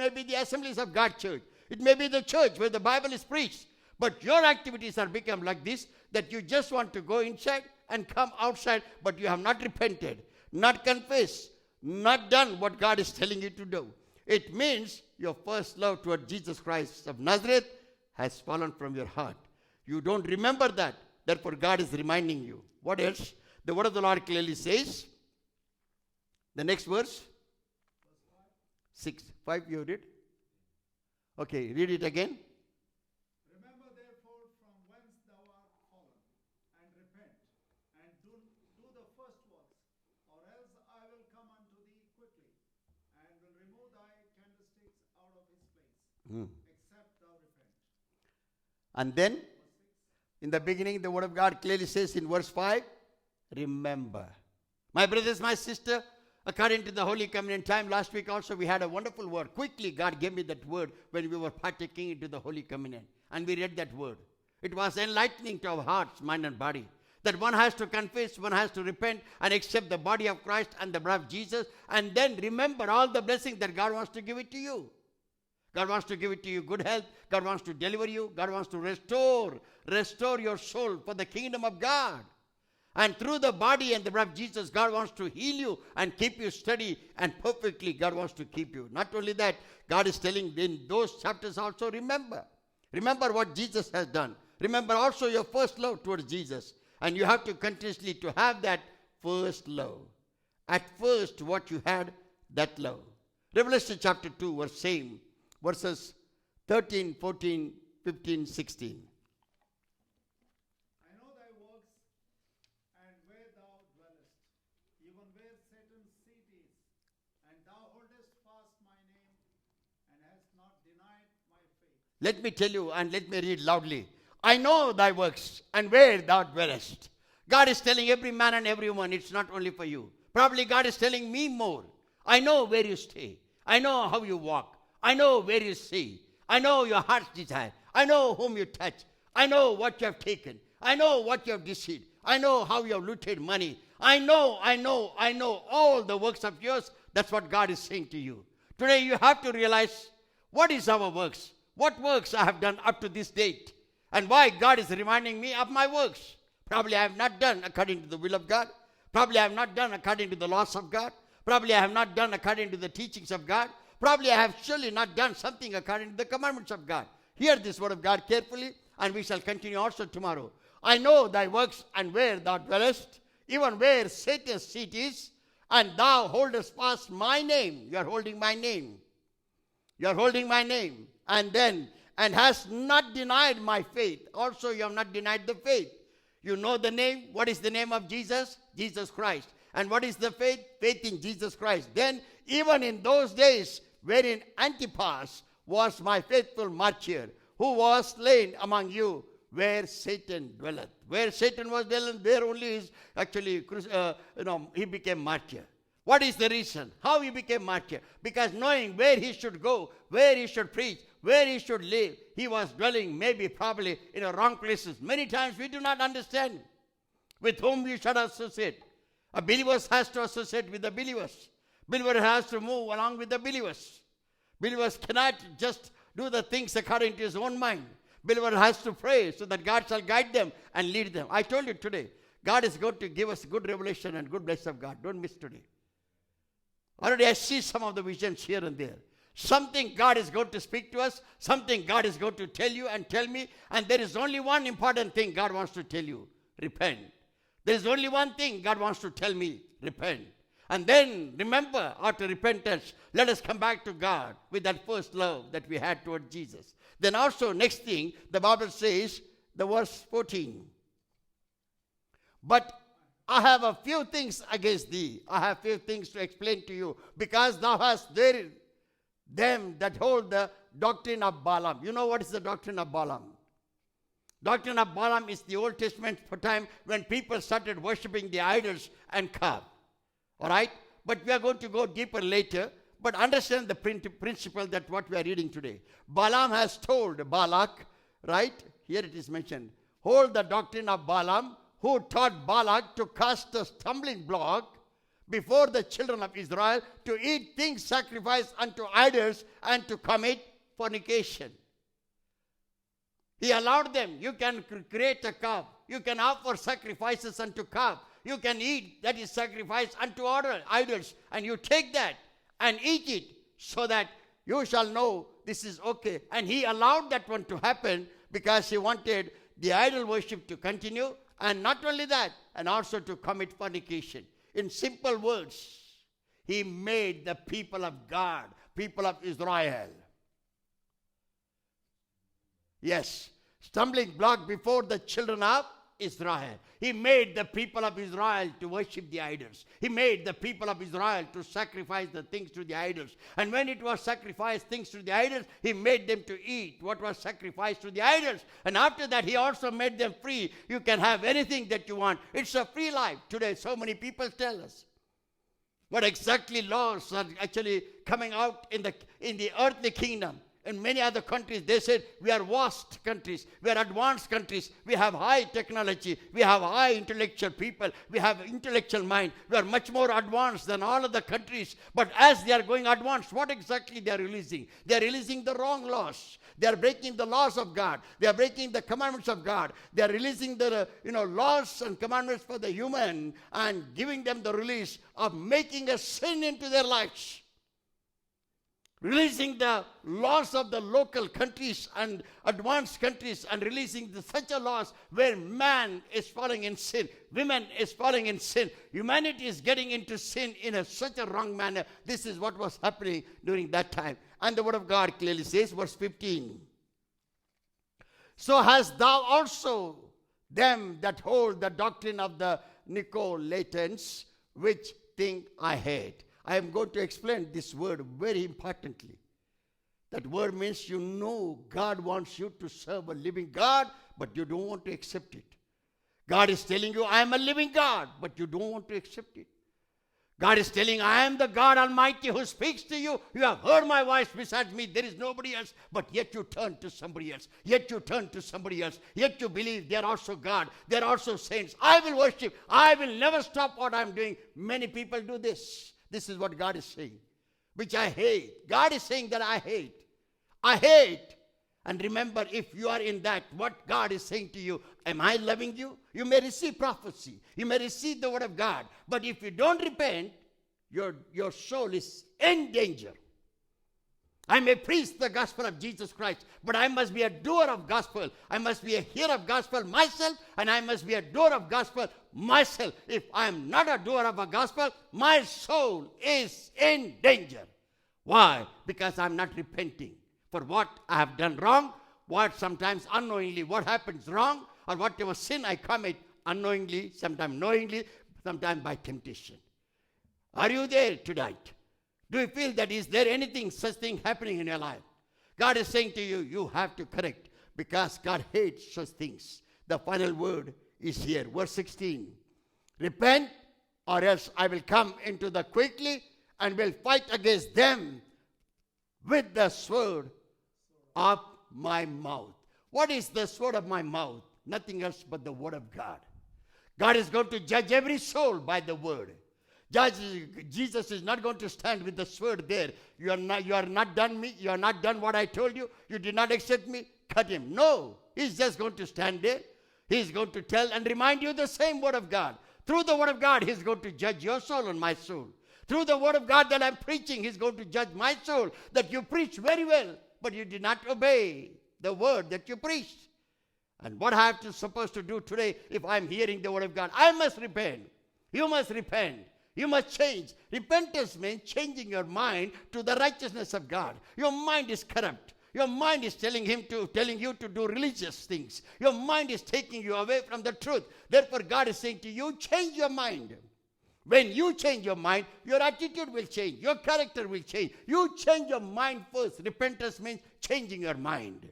be the Assemblies of God church. It may be the church where the Bible is preached. But your activities are become like this, that you just want to go inside and come outside, but you have not repented, not confessed, not done what God is telling you to do. It means your first love toward Jesus Christ of Nazareth has fallen from your heart. You don't remember that. Therefore, God is reminding you. What else? The word of the Lord clearly says, the next verse, 5 you read? Okay, read it again. Remember therefore from whence thou art fallen, and repent, and do the first works, or else I will come unto thee quickly, and will remove thy candlesticks out of his place, except thou repent. And then, in the beginning, the word of God clearly says in verse 5, remember. My brothers, my sister, according to the Holy Communion time, last week also we had a wonderful word. Quickly, God gave me that word when we were partaking into the Holy Communion. And we read that word. It was enlightening to our hearts, mind and body. That one has to confess, one has to repent and accept the body of Christ and the blood of Jesus. And then remember all the blessings that God wants to give it to you. God wants to give it to you good health. God wants to deliver you. God wants to restore your soul for the kingdom of God. And through the body and the blood of Jesus, God wants to heal you and keep you steady and perfectly. God wants to keep you. Not only that, God is telling in those chapters also, remember. Remember what Jesus has done. Remember also your first love towards Jesus. And you have to continuously to have that first love. At first, what you had, that love. Revelation chapter 2 was same. Verses 13, 14, 15, 16. I know thy works, and where thou dwellest, even where Satan's seat is, and thou holdest fast my name, and hast not denied my faith. Let me tell you, and let me read loudly. I know thy works, and where thou dwellest. God is telling every man and every woman, it's not only for you. Probably God is telling me more. I know where you stay. I know how you walk. I know where you see. I know your heart's desire. I know whom you touch. I know what you have taken. I know what you have deceived. I know how you have looted money. I know all the works of yours. That's what God is saying to you. Today you have to realize what is our works. What works I have done up to this date. And why God is reminding me of my works. Probably I have not done according to the will of God. Probably I have not done according to the laws of God. Probably I have not done according to the teachings of God. Probably I have surely not done something according to the commandments of God. Hear this word of God carefully, and we shall continue also tomorrow. I know thy works, and where thou dwellest, even where Satan's seat is, and thou holdest fast my name. You are holding my name. You are holding my name. And hast not denied my faith. Also you have not denied the faith. You know the name. What is the name of Jesus? Jesus Christ. And what is the faith? Faith in Jesus Christ. Then, even in those days, wherein Antipas was my faithful martyr, who was slain among you, where Satan dwelleth. Where Satan was dwelling, there only is actually, he became martyr. What is the reason? How he became martyr? Because knowing where he should go, where he should preach, where he should live, he was dwelling probably in the wrong places. Many times we do not understand with whom we should associate. A believer has to associate with the believers. Believer has to move along with the believers. Believers cannot just do the things according to his own mind. Believer has to pray so that God shall guide them and lead them. I told you today, God is going to give us good revelation and good blessing of God. Don't miss today. Already I see some of the visions here and there. Something God is going to speak to us. Something God is going to tell you and tell me. And there is only one important thing God wants to tell you. Repent. There is only one thing God wants to tell me. Repent. And then remember, after repentance, let us come back to God with that first love that we had toward Jesus. Then also, next thing, the Bible says, the verse 14. But I have a few things against thee. I have few things to explain to you. Because thou hast there them that hold the doctrine of Balaam. You know what is the doctrine of Balaam? Doctrine of Balaam is the Old Testament for time when people started worshipping the idols and calf. All right? But we are going to go deeper later. But understand the principle that what we are reading today. Balaam has told Balak, right? Here it is mentioned. Hold the doctrine of Balaam, who taught Balak to cast a stumbling block before the children of Israel, to eat things sacrificed unto idols, and to commit fornication. He allowed them. You can create a calf. You can offer sacrifices unto calf. You can eat that is sacrificed unto idols. And you take that and eat it so that you shall know this is okay. And he allowed that one to happen because he wanted the idol worship to continue. And not only that, and also to commit fornication. In simple words, he made the people of God, people of Israel. Yes, stumbling block before the children of Israel. He made the people of Israel to worship the idols. He made the people of Israel to sacrifice the things to the idols. And when it was sacrificed things to the idols, he made them to eat what was sacrificed to the idols. And after that, he also made them free. You can have anything that you want. It's a free life. Today, so many people tell us what exactly laws are actually coming out in the earthly kingdom. In many other countries, they said, we are vast countries, we are advanced countries, we have high technology, we have high intellectual people, we have intellectual mind, we are much more advanced than all other countries. But as they are going advanced, what exactly they are releasing? They are releasing the wrong laws. They are breaking the laws of God. They are breaking the commandments of God. They are releasing the laws and commandments for the human and giving them the release of making a sin into their lives. Releasing the laws of the local countries and advanced countries and releasing such a laws where man is falling in sin, women is falling in sin, humanity is getting into sin in such a wrong manner. This is what was happening during that time. And the word of God clearly says, verse 15. So hast thou also them that hold the doctrine of the Nicolaitans, which thing I hate. I am going to explain this word very importantly. That word means God wants you to serve a living God, but you don't want to accept it. God is telling you, I am a living God, but you don't want to accept it. God is telling, I am the God Almighty who speaks to you. You have heard my voice besides me. There is nobody else, but yet you turn to somebody else. Yet you turn to somebody else. Yet you believe they are also God. They are also saints. I will worship. I will never stop what I am doing. Many people do this. This is what God is saying, which I hate. God is saying that I hate. I hate. And remember, if you are in that, what God is saying to you, am I loving you? You may receive prophecy. You may receive the word of God. But if you don't repent, your soul is in danger. I may preach the gospel of Jesus Christ, but I must be a doer of gospel. I must be a hearer of gospel myself, and I must be a doer of gospel myself. If I am not a doer of a gospel, my soul is in danger. Why? Because I am not repenting for what I have done wrong, what sometimes unknowingly, what happens wrong, or whatever sin I commit unknowingly, sometimes knowingly, sometimes by temptation. Are you there tonight? Do you feel that is there anything such thing happening in your life? God is saying to you, you have to correct because God hates such things. The final word is here. Verse 16. Repent or else I will come into the quickly and will fight against them with the sword of my mouth. What is the sword of my mouth? Nothing else but the word of God. God is going to judge every soul by the word. Jesus is not going to stand with the sword there. You are not done me. You are not done what I told you. You did not accept me. Cut him. No. He's just going to stand there. He's going to tell and remind you the same word of God. Through the word of God, he's going to judge your soul and my soul. Through the word of God that I'm preaching, he's going to judge my soul. That you preach very well, but you did not obey the word that you preached. And what I have to supposed to do today if I'm hearing the word of God? I must repent. You must repent. You must change. Repentance means changing your mind to the righteousness of God. Your mind is corrupt. Your mind is telling you to do religious things. Your mind is taking you away from the truth. Therefore, God is saying to you, change your mind. When you change your mind, your attitude will change. Your character will change. You change your mind first. Repentance means changing your mind.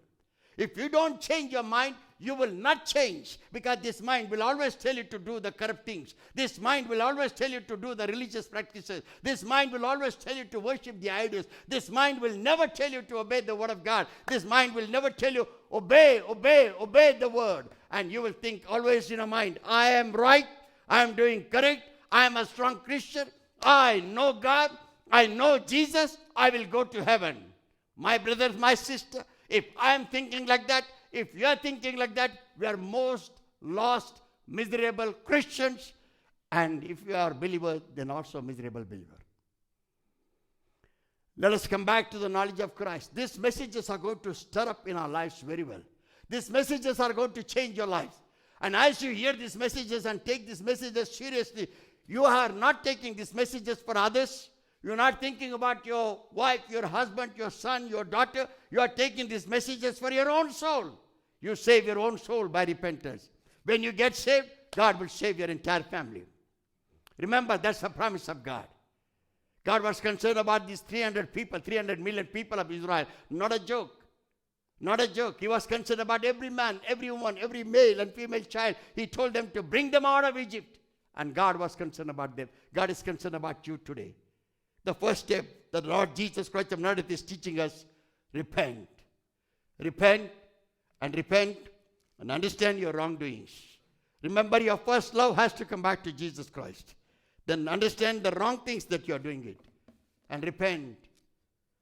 If you don't change your mind, you will not change, because this mind will always tell you to do the corrupt things. This mind will always tell you to do the religious practices. This mind will always tell you to worship the idols. This mind will never tell you to obey the word of God. This mind will never tell you, obey the word. And you will think always in your mind, I am right, I am doing correct, I am a strong Christian, I know God, I know Jesus, I will go to heaven. My brothers, my sister, if I am thinking like that, if you are thinking like that, we are most lost, miserable Christians. And if you are believers, then also miserable believer. Let us come back to the knowledge of Christ. These messages are going to stir up in our lives very well. These messages are going to change your life. And as you hear these messages and take these messages seriously, you are not taking these messages for others. You're not thinking about your wife, your husband, your son, your daughter. You are taking these messages for your own soul. You save your own soul by repentance. When you get saved, God will save your entire family. Remember, that's the promise of God. God was concerned about these 300 million people of Israel. Not a joke. Not a joke. He was concerned about every man, every woman, every male and female child. He told them to bring them out of Egypt. And God was concerned about them. God is concerned about you today. The first step that Lord Jesus Christ of Nazareth is teaching us, repent. Repent and understand your wrongdoings. Remember, your first love has to come back to Jesus Christ. Then understand the wrong things that you are doing it. And repent.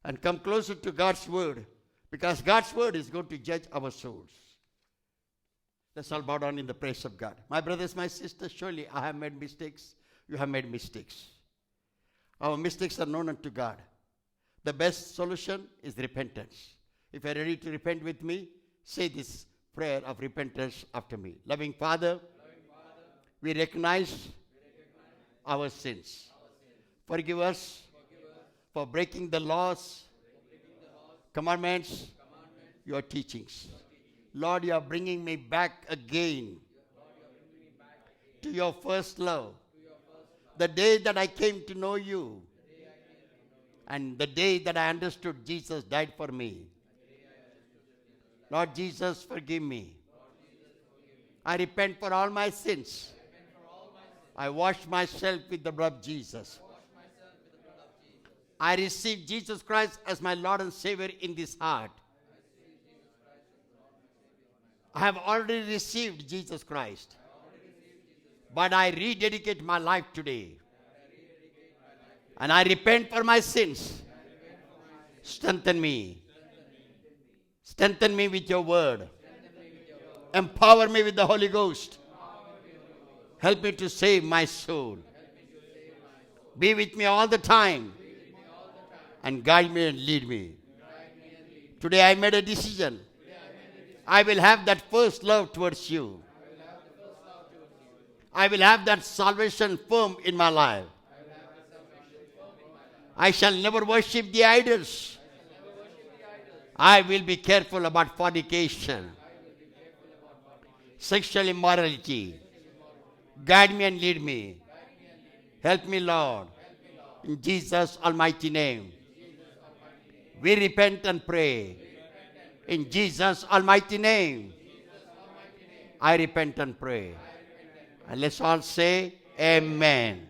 And come closer to God's word. Because God's word is going to judge our souls. Let's all bow down in the praise of God. My brothers, my sisters, surely I have made mistakes. You have made mistakes. Our mistakes are known unto God. The best solution is repentance. If you are ready to repent with me, say this prayer of repentance after me. Loving Father, we recognize our sins. Forgive us for breaking the laws, commandments, your teachings. Lord, you are bringing me back again to your first love. The day that I came to know you, and the day that I understood Jesus died for me. Lord Jesus, forgive me. I repent for all my sins. I wash myself with the blood of Jesus. I receive Jesus Christ as my Lord and Savior in this heart. I have already received Jesus Christ. But I rededicate my life today. And I repent for my sins. Strengthen me. Strengthen me with your word. Empower me with the Holy Ghost. Help me to save my soul. Be with me all the time. And guide me and lead me. Today I made a decision. I will have that first love towards you. I will have that salvation firm in my life. I shall never worship the idols. I will be careful about fornication, sexual immorality. Guide me and lead me. Help me, Lord. In Jesus' almighty name. We repent and pray. In Jesus' almighty name. I repent and pray. And let's all say, Amen.